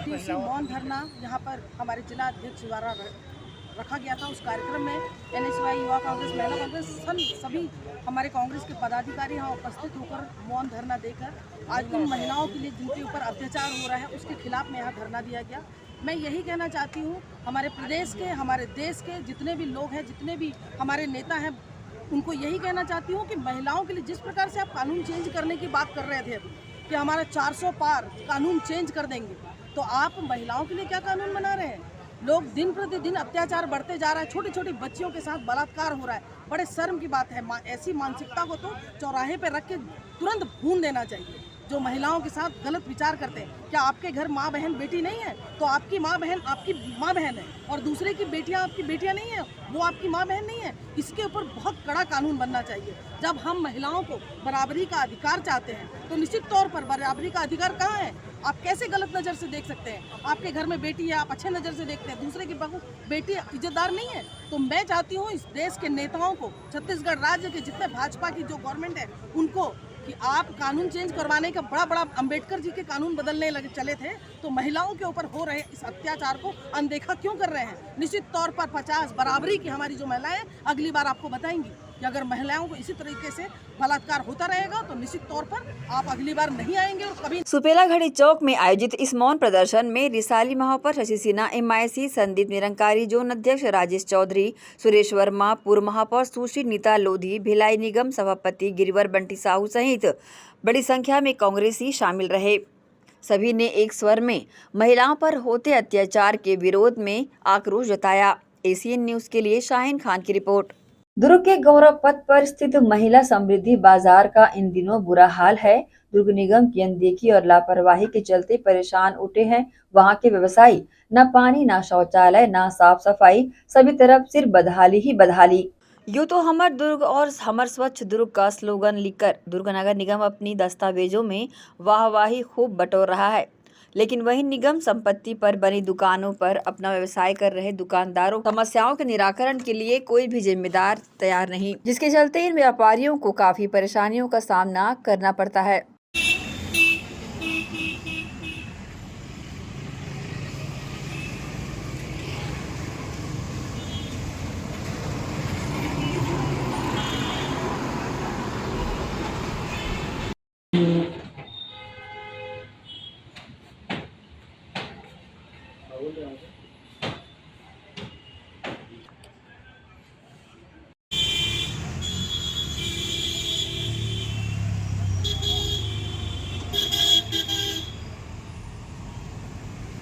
मिल सके। मौन धरना यहाँ पर हमारे जिला अध्यक्ष द्वारा रखा गया था। उस कार्यक्रम में NSY युवा कांग्रेस, महिला कांग्रेस, सभी हमारे कांग्रेस के पदाधिकारी यहाँ उपस्थित होकर मौन धरना देकर आज उन महिलाओं के लिए जिनके ऊपर अत्याचार हो रहा है उसके खिलाफ में यहाँ धरना दिया गया। मैं यही कहना चाहती हूँ, हमारे प्रदेश के, हमारे देश के जितने भी लोग हैं, जितने भी हमारे नेता हैं, उनको यही कहना चाहती हूँ कि महिलाओं के लिए जिस प्रकार से आप कानून चेंज करने की बात कर रहे थे कि हमारा 400 पार कानून चेंज कर देंगे, तो आप महिलाओं के लिए क्या कानून बना रहे हैं? लोग दिन प्रतिदिन अत्याचार बढ़ते जा रहा है, छोटी छोटी बच्चियों के साथ बलात्कार हो रहा है, बड़े शर्म की बात है। ऐसी मानसिकता को तो चौराहे पे रख के तुरंत भून देना चाहिए। जो महिलाओं के साथ गलत विचार करते हैं। क्या आपके घर माँ बहन बेटी नहीं है? तो आपकी माँ बहन आपकी माँ बहन है और दूसरे की बेटियां आपकी बेटियां नहीं है, वो आपकी माँ बहन नहीं है। इसके ऊपर बहुत कड़ा कानून बनना चाहिए। जब हम महिलाओं को बराबरी का अधिकार चाहते हैं तो निश्चित तौर पर बराबरी का अधिकार कहाँ है? आप कैसे गलत नज़र से देख सकते हैं? आपके घर में बेटी है, आप अच्छे नज़र से देखते हैं, दूसरे की बहू बेटी इज्जतदार नहीं है। तो मैं चाहती हूँ इस देश के नेताओं को, छत्तीसगढ़ राज्य के जितने भाजपा की जो गवर्नमेंट है उनको, कि आप कानून चेंज करवाने का बड़ा अंबेडकर जी के कानून बदलने लगे चले थे, तो महिलाओं के ऊपर हो रहे इस अत्याचार को अनदेखा क्यों कर रहे हैं? निश्चित तौर पर 50 बराबरी की हमारी जो महिलाएं अगली बार आपको बताएंगी कि अगर महिलाओं को इसी तरीके से बलात्कार होता रहेगा तो निश्चित तौर पर आप अगली बार नहीं आएंगे और कभी। सुपेला घड़ी चौक में आयोजित इस मौन प्रदर्शन में रिसाली महापौर शशि सिन्हा, MIC संदीप निरंकारी, जोन अध्यक्ष राजेश चौधरी, सुरेश वर्मा, पूर्व महापौर सुश्री नीता लोधी, भिलाई निगम सभापति गिरिवर बंटी साहू सहित बड़ी संख्या में कांग्रेसी शामिल रहे। सभी ने एक स्वर में महिलाओं पर होते अत्याचार के विरोध में आक्रोश जताया। ACN न्यूज के लिए शाहीन खान की रिपोर्ट। दुर्ग के गौरव पथ पर स्थित महिला समृद्धि बाजार का इन दिनों बुरा हाल है। दुर्ग निगम की अनदेखी और लापरवाही के चलते परेशान उठे हैं वहां के व्यवसायी। न पानी, न शौचालय, न साफ सफाई, सभी तरफ सिर्फ बदहाली ही बदहाली। यूँ तो हमर दुर्ग और हमर स्वच्छ दुर्ग का स्लोगन लिखकर दुर्ग नगर निगम अपनी दस्तावेजों में वाहवाही खूब बटोर रहा है, लेकिन वही निगम संपत्ति पर बनी दुकानों पर अपना व्यवसाय कर रहे दुकानदारों समस्याओं के निराकरण के लिए कोई भी जिम्मेदार तैयार नहीं, जिसके चलते इन व्यापारियों को काफी परेशानियों का सामना करना पड़ता है।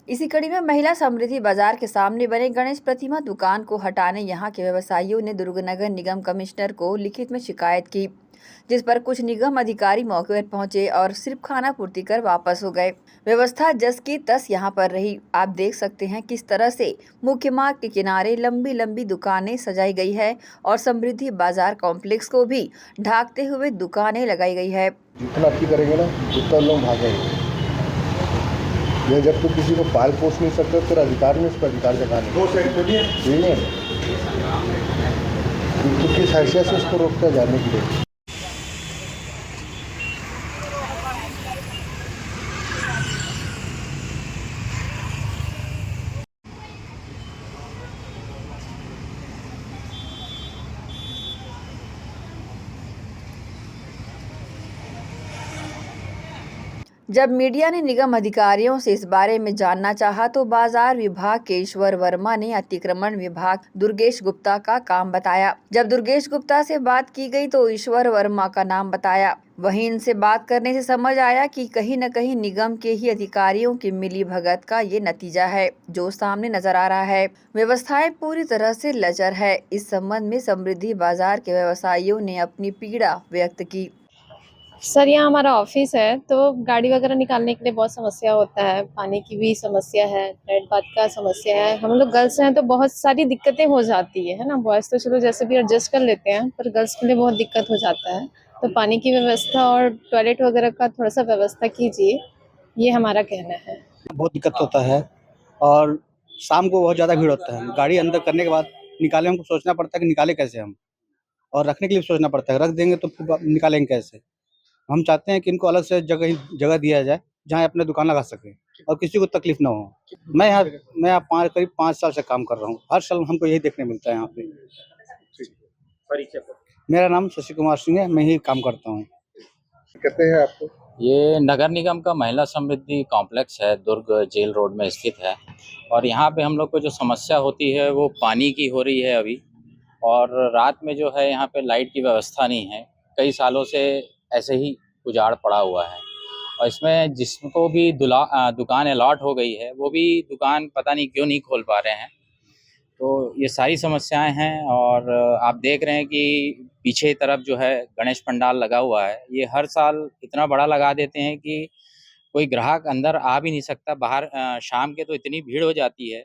इसी कड़ी में महिला समृद्धि बाजार के सामने बने गणेश प्रतिमा दुकान को हटाने यहां के व्यवसायियों ने दुर्ग नगर निगम कमिश्नर को लिखित में शिकायत की, जिस पर कुछ निगम अधिकारी मौके पर पहुंचे और सिर्फ खाना पूर्ति कर वापस हो गए। व्यवस्था जस की तस यहां पर रही। आप देख सकते हैं किस तरह से मुख्य मार्ग के किनारे लंबी लंबी दुकानें सजाई गई है और समृद्धि बाजार कॉम्प्लेक्स को भी ढाकते हुए दुकानें लगाई गई है। जितना अच्छी करेंगे ना उतना लोग भागेंगे। ये जब तो किसी को पाल पोस नहीं सकते तो अधिकार नहीं, उस पर अधिकार जगाने तो किस हैसियत से उसको रोकता है जाने के लिए। जब मीडिया ने निगम अधिकारियों से इस बारे में जानना चाहा तो बाजार विभाग के ईश्वर वर्मा ने अतिक्रमण विभाग दुर्गेश गुप्ता का काम बताया। जब दुर्गेश गुप्ता से बात की गई तो ईश्वर वर्मा का नाम बताया। वहीं इनसे बात करने से समझ आया कि कहीं न कहीं निगम के ही अधिकारियों की मिली भगत का ये नतीजा है जो सामने नजर आ रहा है। व्यवस्थाएं पूरी तरह से लचर है। इस संबंध में समृद्धि बाजार के व्यवसायियों ने अपनी पीड़ा व्यक्त की। सर, यहाँ हमारा ऑफिस है तो गाड़ी वगैरह निकालने के लिए बहुत समस्या होता है, पानी की भी समस्या है, रेड बात का समस्या है। हम लोग गर्ल्स हैं तो बहुत सारी दिक्कतें हो जाती है ना। बॉयज़ तो चलो जैसे भी एडजस्ट कर लेते हैं, पर गर्ल्स के लिए बहुत दिक्कत हो जाता है। तो पानी की व्यवस्था और टॉयलेट वगैरह का थोड़ा सा व्यवस्था कीजिए, ये हमारा कहना है। बहुत दिक्कत होता है और शाम को बहुत ज़्यादा भीड़ होता है। गाड़ी अंदर करने के बाद निकाले, हमको सोचना पड़ता है कि निकाले कैसे हम, और रखने के लिए सोचना पड़ता है। रख देंगे तो फिर निकालेंगे कैसे। हम चाहते हैं कि इनको अलग से जगह दिया जाए जहाँ अपने दुकान लगा सकें और किसी को तकलीफ ना हो। मैं यहाँ करीब 5 साल से काम कर रहा हूँ। हर साल हमको यही देखने मिलता है यहाँ पे। मेरा नाम शशि कुमार सिंह है, मैं ही काम करता हूँ। कहते हैं आपको ये नगर निगम का महिला समृद्धि कॉम्प्लेक्स है, दुर्ग जेल रोड में स्थित है। और यहाँ पे हम लोग को जो समस्या होती है वो पानी की हो रही है अभी, और रात में जो है यहाँ पे लाइट की व्यवस्था नहीं है। कई सालों से ऐसे ही उजाड़ पड़ा हुआ है और इसमें जिसको भी दुकान अलॉट हो गई है वो भी दुकान पता नहीं क्यों नहीं खोल पा रहे हैं। तो ये सारी समस्याएं हैं और आप देख रहे हैं कि पीछे की तरफ जो है गणेश पंडाल लगा हुआ है, ये हर साल इतना बड़ा लगा देते हैं कि कोई ग्राहक अंदर आ भी नहीं सकता। बाहर शाम के तो इतनी भीड़ हो जाती है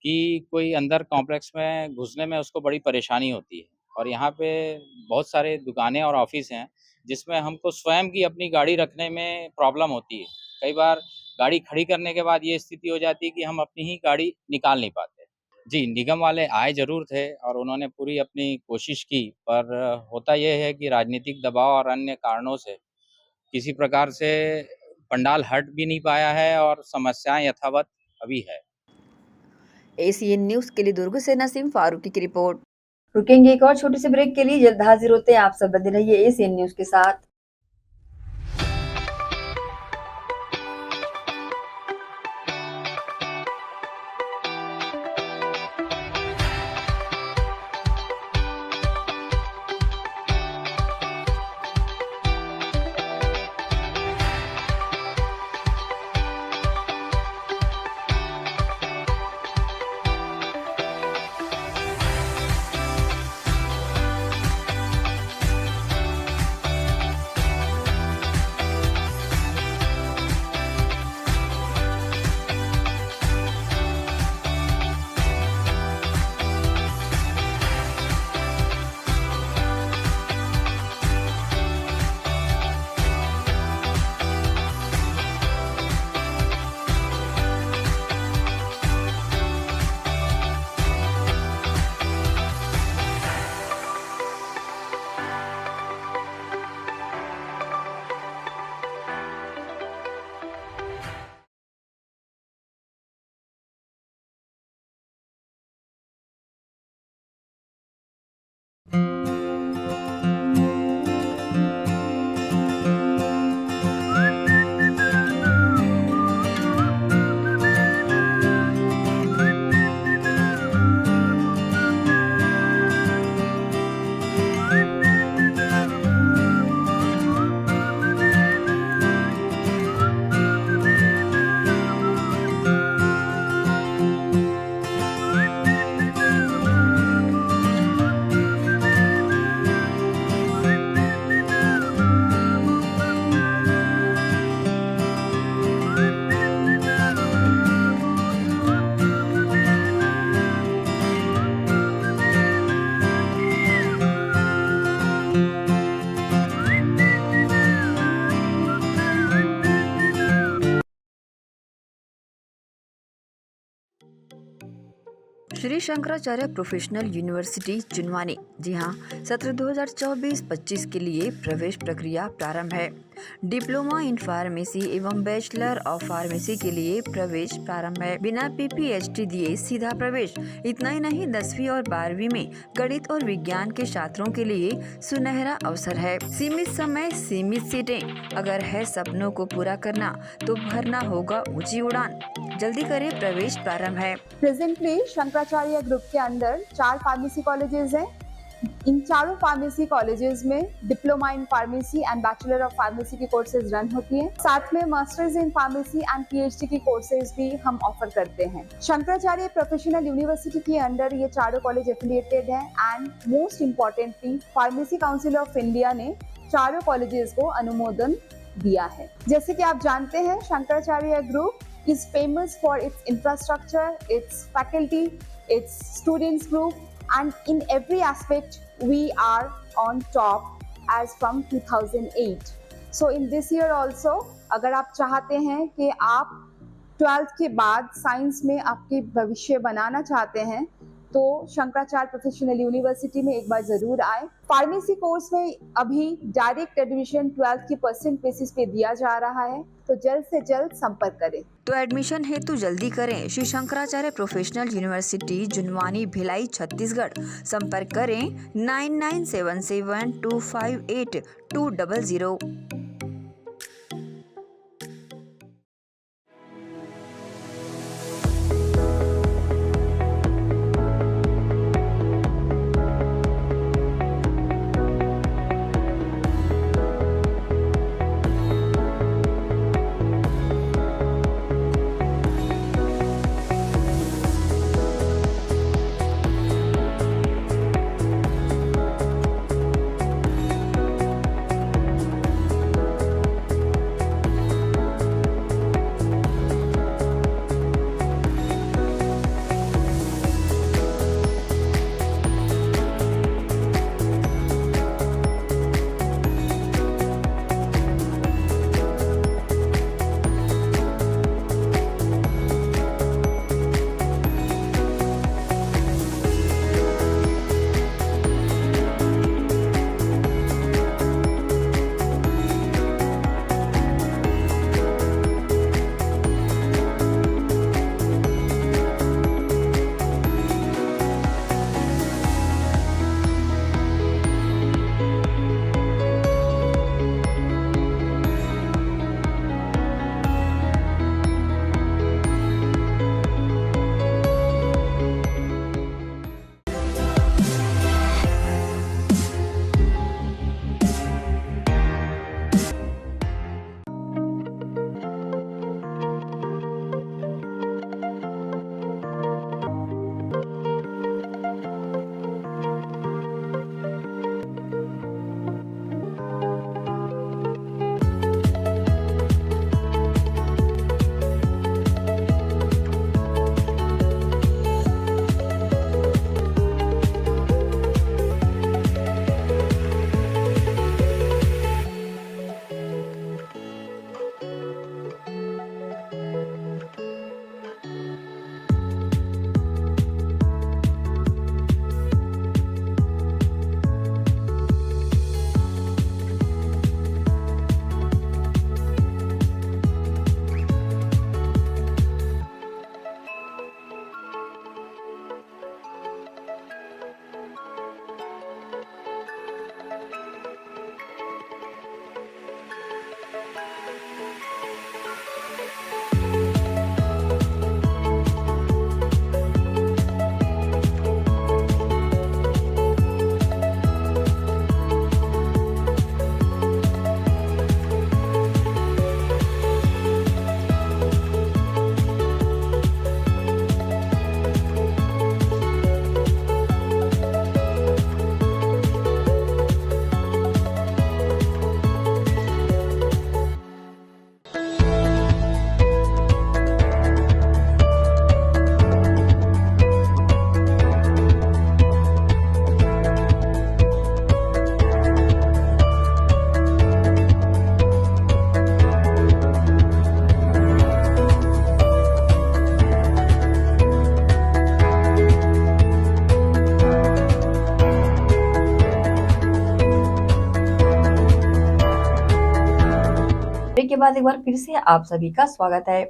कि कोई अंदर कॉम्प्लेक्स में घुसने में उसको बड़ी परेशानी होती है। और यहाँ पे बहुत सारे दुकानें और ऑफिस हैं जिसमें हमको स्वयं की अपनी गाड़ी रखने में प्रॉब्लम होती है। कई बार गाड़ी खड़ी करने के बाद ये स्थिति हो जाती है कि हम अपनी ही गाड़ी निकाल नहीं पाते। जी, निगम वाले आए ज़रूर थे और उन्होंने पूरी अपनी कोशिश की, पर होता ये है कि राजनीतिक दबाव और अन्य कारणों से किसी प्रकार से पंडाल हट भी नहीं पाया है और समस्याएं यथावत अभी है। एसीएन न्यूज के लिए दुर्ग से नसीम फारूकी की रिपोर्ट। रुकेंगे एक और छोटे से ब्रेक के लिए, जल्द हाजिर होते हैं। आप सब बने रहिए एसीएन न्यूज के साथ। श्री शंकराचार्य प्रोफेशनल यूनिवर्सिटी जुनवानी, जी हाँ, सत्र 2024-25 के लिए प्रवेश प्रक्रिया प्रारंभ है। डिप्लोमा इन फार्मेसी एवं बैचलर ऑफ फार्मेसी के लिए प्रवेश प्रारंभ है। बिना PPHD दिए सीधा प्रवेश। इतना ही नहीं, 10वीं और 12वीं में गणित और विज्ञान के छात्रों के लिए सुनहरा अवसर है। सीमित समय, सीमित सीटें। अगर है सपनों को पूरा करना तो भरना होगा ऊंची उड़ान। जल्दी करें, प्रवेश प्रारंभ है। प्रेजेंटली शंकराचार्य ग्रुप के अंदर 4 फार्मेसी कॉलेजेस हैं। इन चारों फार्मेसी कॉलेजेस में diploma in pharmacy and bachelor of pharmacy की कोर्सेज रन होती हैं। साथ में masters in pharmacy and PhD की कोर्सेज भी हम ऑफर करते हैं। शंकराचार्य प्रोफेशनल यूनिवर्सिटी के अंडर ये चारों कॉलेज एफिलिएटेड हैं and most importantly pharmacy council of India ने चारों कॉलेजेस को अनुमोदन दिया है। जैसे कि आप जानते हैं, Shankaracharya group is famous for its infrastructure, its faculty, its students group, and in every aspect we are on top as from 2008. So in this year also, अगर आप चाहते हैं कि आप 12th के बाद साइंस में आपके भविष्य बनाना चाहते हैं तो शंकराचार्य प्रोफेशनल यूनिवर्सिटी में एक बार जरूर आए। फार्मेसी कोर्स में अभी डायरेक्ट एडमिशन 12th की परसेंट बेसिस पे दिया जा रहा है, तो जल्द से जल्द संपर्क करें। तो एडमिशन हेतु जल्दी करें। Shri Shankaracharya professional university Junwani, Bhilai, Chhattisgarh. संपर्क करें 9977258200। ब्रेक के बाद एक बार फिर से आप सभी का स्वागत है।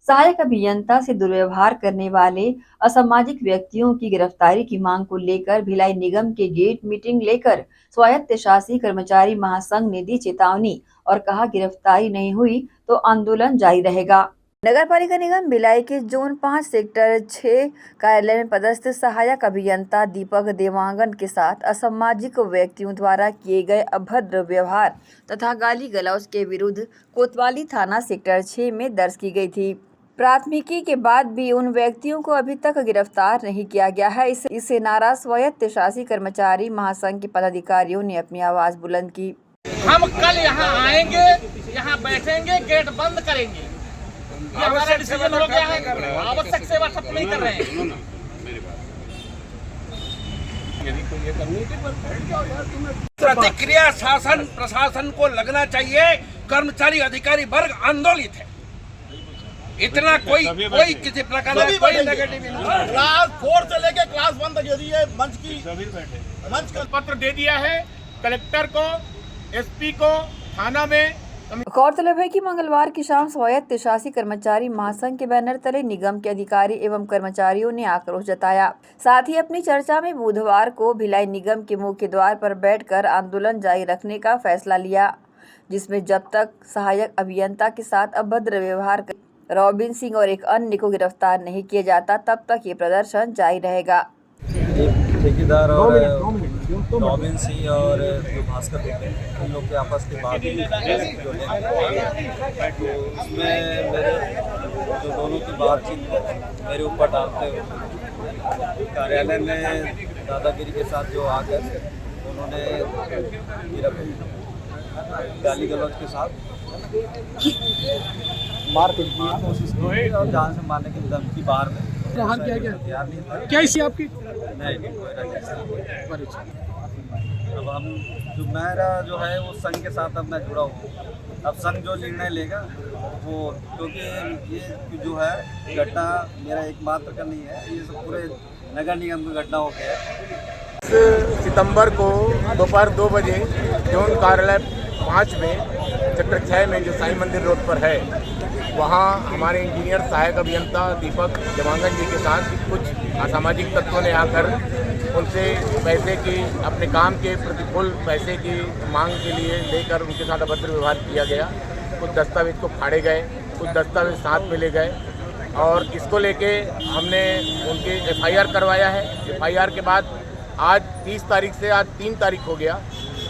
सहायक अभियंता से दुर्व्यवहार करने वाले असामाजिक व्यक्तियों की गिरफ्तारी की मांग को लेकर भिलाई निगम के गेट मीटिंग लेकर स्वायत्त शासी कर्मचारी महासंघ ने दी चेतावनी और कहा गिरफ्तारी नहीं हुई तो आंदोलन जारी रहेगा। नगर पालिका निगम भिलाई के जोन 5 सेक्टर 6 कार्यालय में पदस्थ सहायक अभियंता दीपक देवांगन के साथ असामाजिक व्यक्तियों द्वारा किए गए अभद्र व्यवहार तथा गाली गलौज के विरुद्ध कोतवाली थाना सेक्टर 6 में दर्ज की गई थी। प्राथमिकी के बाद भी उन व्यक्तियों को अभी तक गिरफ्तार नहीं किया गया है। इससे नाराज स्वायत्त शासी कर्मचारी महासंघ के पदाधिकारियों ने अपनी आवाज बुलंद की। हम कल यहाँ आएंगे, यहाँ बैठेंगे, गेट बंद करेंगे। ये हमारा डिसीजन हो गया है। आवश्यक सेवा ठप नहीं कर रहे हैं। प्रतिक्रिया शासन प्रशासन को लगना चाहिए। कर्मचारी अधिकारी वर्ग आंदोलित है। इतना कोई किसी प्रकार का कोई नेगेटिव क्लास 4 से लेके क्लास 1 तक यदि ये मंच का पत्र दे दिया है कलेक्टर को, एसपी को, थाना में। गौरतलब है कि मंगलवार की शाम स्वायत्त शासी कर्मचारी महासंघ के बैनर तले निगम के अधिकारी एवं कर्मचारियों ने आक्रोश जताया। साथ ही अपनी चर्चा में बुधवार को भिलाई निगम के मुख्य द्वार पर बैठकर आंदोलन जारी रखने का फैसला लिया, जिसमें जब तक सहायक अभियंता के साथ अभद्र व्यवहार रॉबिन सिंह और एक अन्य को गिरफ्तार नहीं किया जाता तब तक ये प्रदर्शन जारी रहेगा। ठेकेदार और रॉबिन सिंह और जो भास्कर दुबे इन लोग के आपस की बात जो तो उसमें मेरे जो दोनों की बातचीत मेरे ऊपर डालते हुए कार्यालय में दादागिरी के साथ जो आकर उन्होंने गाली गलौज के साथ मारपीट की कोशिश की और जान से मारने की धमकी बाहर में क्या इसी आपकी नहीं अब हम जो मेरा जो है वो संघ के साथ अब मैं जुड़ा हूँ। अब संघ जो निर्णय लेगा वो, क्योंकि ये जो है घटना मेरा एकमात्र का नहीं है, ये सब पूरे नगर निगम की घटना हो गया है। सितंबर को दोपहर 2 बजे जोन कार्यालय 5 में सेक्टर 6 में जो साईं मंदिर रोड पर है, वहाँ हमारे इंजीनियर सहायक अभियंता दीपक देवांगन जी के साथ कुछ असामाजिक तत्वों ने आकर उनसे पैसे की अपने काम के प्रतिकूल पैसे की मांग के लिए लेकर उनके साथ अभद्र व्यवहार किया गया। कुछ दस्तावेज को फाड़े गए, कुछ दस्तावेज साथ में ले गए और इसको लेके हमने उनके एफआईआर करवाया है। एफआईआर के बाद आज 30 तारीख से आज 3 तारीख हो गया,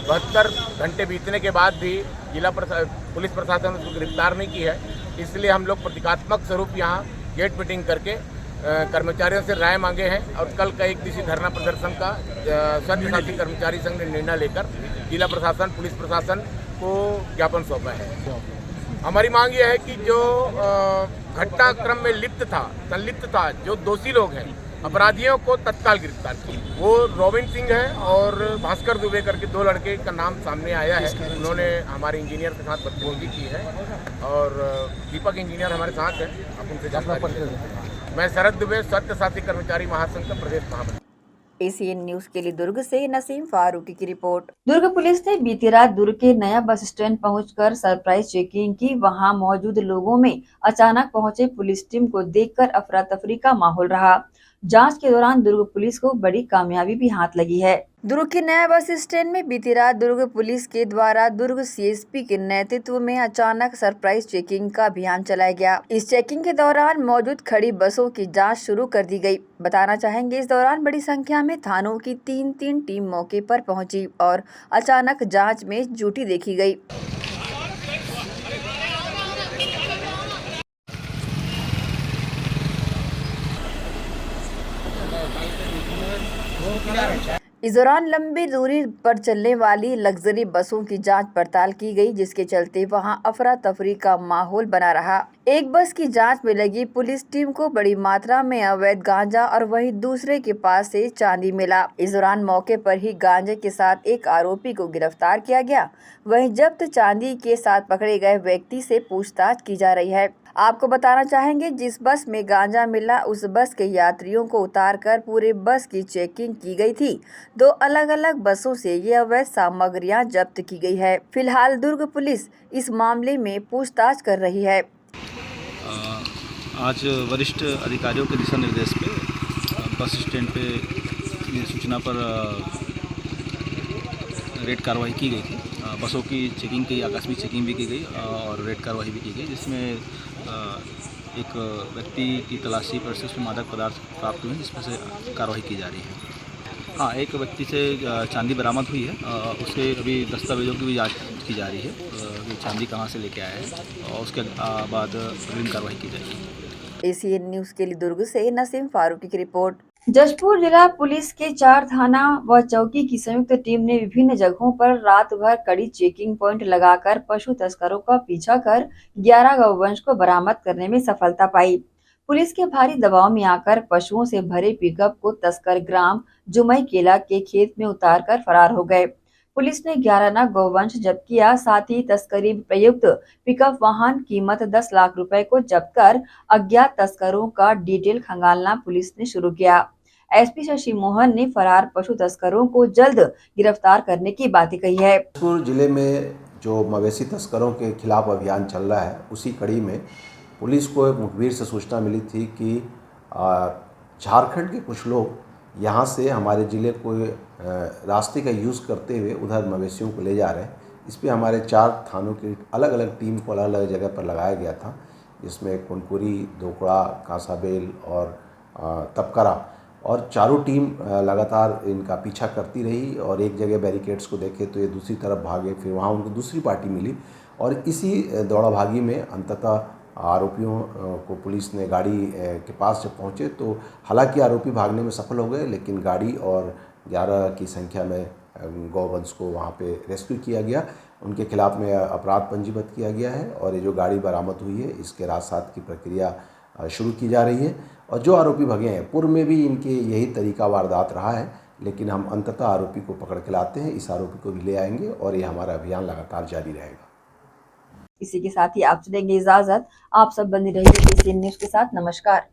72 घंटे बीतने के बाद भी जिला पुलिस प्रशासन उसको गिरफ्तार नहीं की है। इसलिए हम लोग प्रतीकात्मक स्वरूप यहाँ गेट मीटिंग करके कर्मचारियों से राय मांगे हैं और कल का 1 दिवसीय धरना प्रदर्शन का स्वायत्त शासी कर्मचारी संघ ने निर्णय लेकर जिला प्रशासन पुलिस प्रशासन को ज्ञापन सौंपा है। हमारी मांग यह है कि जो घटनाक्रम में संलिप्त था, जो दोषी लोग हैं, अपराधियों को तत्काल गिरफ्तार किया। वो रॉबिन सिंह है और भास्कर दुबे करके 2 लड़के का नाम सामने आया है। उन्होंने हमारे इंजीनियर के साथ बदतमीजी की है और दीपक इंजीनियर हमारे साथ है। आप उनसे जानकारी। मैं शरद दुबे स्वायत्त शासी कर्मचारी महासंघ का प्रदेश महामंत्री। एसीएन न्यूज के लिए दुर्ग से नसीम फारूकी की रिपोर्ट। दुर्ग पुलिस ने बीती रात दुर्ग के नया बस स्टैंड पहुंचकर सरप्राइज चेकिंग की। वहां मौजूद लोगों में अचानक पहुंचे पुलिस टीम को देखकर अफरा तफरी का माहौल रहा। जांच के दौरान दुर्ग पुलिस को बड़ी कामयाबी भी हाथ लगी है। दुर्ग के नया बस स्टैंड में बीती रात दुर्ग पुलिस के द्वारा दुर्ग सीएसपी के नेतृत्व में अचानक सरप्राइज चेकिंग का अभियान चलाया गया। इस चेकिंग के दौरान मौजूद खड़ी बसों की जांच शुरू कर दी गई। बताना चाहेंगे, इस दौरान बड़ी संख्या में थानों की 3 टीम मौके पर पहुंची और अचानक जांच में जुटी देखी गई। इस दौरान लंबी दूरी पर चलने वाली लग्जरी बसों की जांच पड़ताल की गई, जिसके चलते वहां अफरा तफरी का माहौल बना रहा। एक बस की जांच में लगी पुलिस टीम को बड़ी मात्रा में अवैध गांजा और वहीं दूसरे के पास से चांदी मिला। इस दौरान मौके पर ही गांजे के साथ एक आरोपी को गिरफ्तार किया गया। वहीं जब्त चांदी के साथ पकड़े गए व्यक्ति से पूछताछ की जा रही है। आपको बताना चाहेंगे, जिस बस में गांजा मिला उस बस के यात्रियों को उतारकर पूरे बस की चेकिंग की गई थी। 2 अलग-अलग बसों से ये अवैध सामग्रियां जब्त की गई है। फिलहाल दुर्ग पुलिस इस मामले में पूछताछ कर रही है। आज वरिष्ठ अधिकारियों के दिशा निर्देश पे बस स्टैंड पे ये सूचना पर रेड कार्रवाई की गई थी। बसों की चेकिंग की, आकस्मिक चेकिंग भी की गई और रेड कार्रवाई भी की गई, जिसमें एक व्यक्ति की तलाशी पर से उसमें मादक पदार्थ प्राप्त हुए, जिसमें से कार्रवाई की जा रही है। हाँ, एक व्यक्ति से चांदी बरामद हुई है, उसके अभी दस्तावेजों की भी जांच की जा रही है, कि चांदी कहाँ से लेके आया है, और उसके बाद अग्रिम कार्रवाई की जाएगी। एसीएन न्यूज़ के लिए दुर्ग से नसीम फारूकी की रिपोर्ट। जशपुर जिला पुलिस के 4 थाना व चौकी की संयुक्त टीम ने विभिन्न जगहों पर रात भर कड़ी चेकिंग पॉइंट लगाकर पशु तस्करों का पीछा कर 11 गौवंश को बरामद करने में सफलता पाई। पुलिस के भारी दबाव में आकर पशुओं से भरे पिकअप को तस्कर ग्राम जुमई केला के खेत में उतारकर फरार हो गए। पुलिस ने 11 नग गौवंश जब्त किया। साथ ही तस्करी प्रयुक्त पिकअप वाहन कीमत 10 लाख रुपए को जब्त कर अज्ञात तस्करों का डिटेल खंगालना पुलिस ने शुरू किया। एसपी शशि मोहन ने फरार पशु तस्करों को जल्द गिरफ्तार करने की बात कही है। जशपुर जिले में जो मवेशी तस्करों के खिलाफ अभियान चल रहा है, उसी कड़ी में पुलिस को एक मुखबिर से सूचना मिली थी कि झारखंड के कुछ लोग यहाँ से हमारे ज़िले को रास्ते का यूज़ करते हुए उधर मवेशियों को ले जा रहे हैं। इस पर हमारे 4 थानों की अलग अलग टीम को अलग अलग जगह पर लगाया गया था, जिसमें कुनकुरी, दोकड़ा, कांसाबेल और तपकरा, और चारों टीम लगातार इनका पीछा करती रही और एक जगह बैरिकेड्स को देखे तो ये दूसरी तरफ भागे, फिर वहाँ उनको दूसरी पार्टी मिली और इसी दौड़ा भागी में अंततः आरोपियों को पुलिस ने गाड़ी के पास जब पहुँचे तो हालांकि आरोपी भागने में सफल हो गए, लेकिन गाड़ी और 11 की संख्या में गौवंश को वहाँ पे रेस्क्यू किया गया। उनके खिलाफ में अपराध पंजीबद्ध किया गया है और ये जो गाड़ी बरामद हुई है इसके रात-रात की प्रक्रिया शुरू की जा रही है। और जो आरोपी भगे हैं, पूर्व में भी इनके यही तरीका वारदात रहा है, लेकिन हम अंततः आरोपी को पकड़ के लाते हैं, इस आरोपी को भी ले आएंगे और ये हमारा अभियान लगातार जारी रहेगा। इसी के साथ ही आप से देंगे इजाजत। आप सब बने रहिए एसीएन न्यूज़ के साथ। नमस्कार।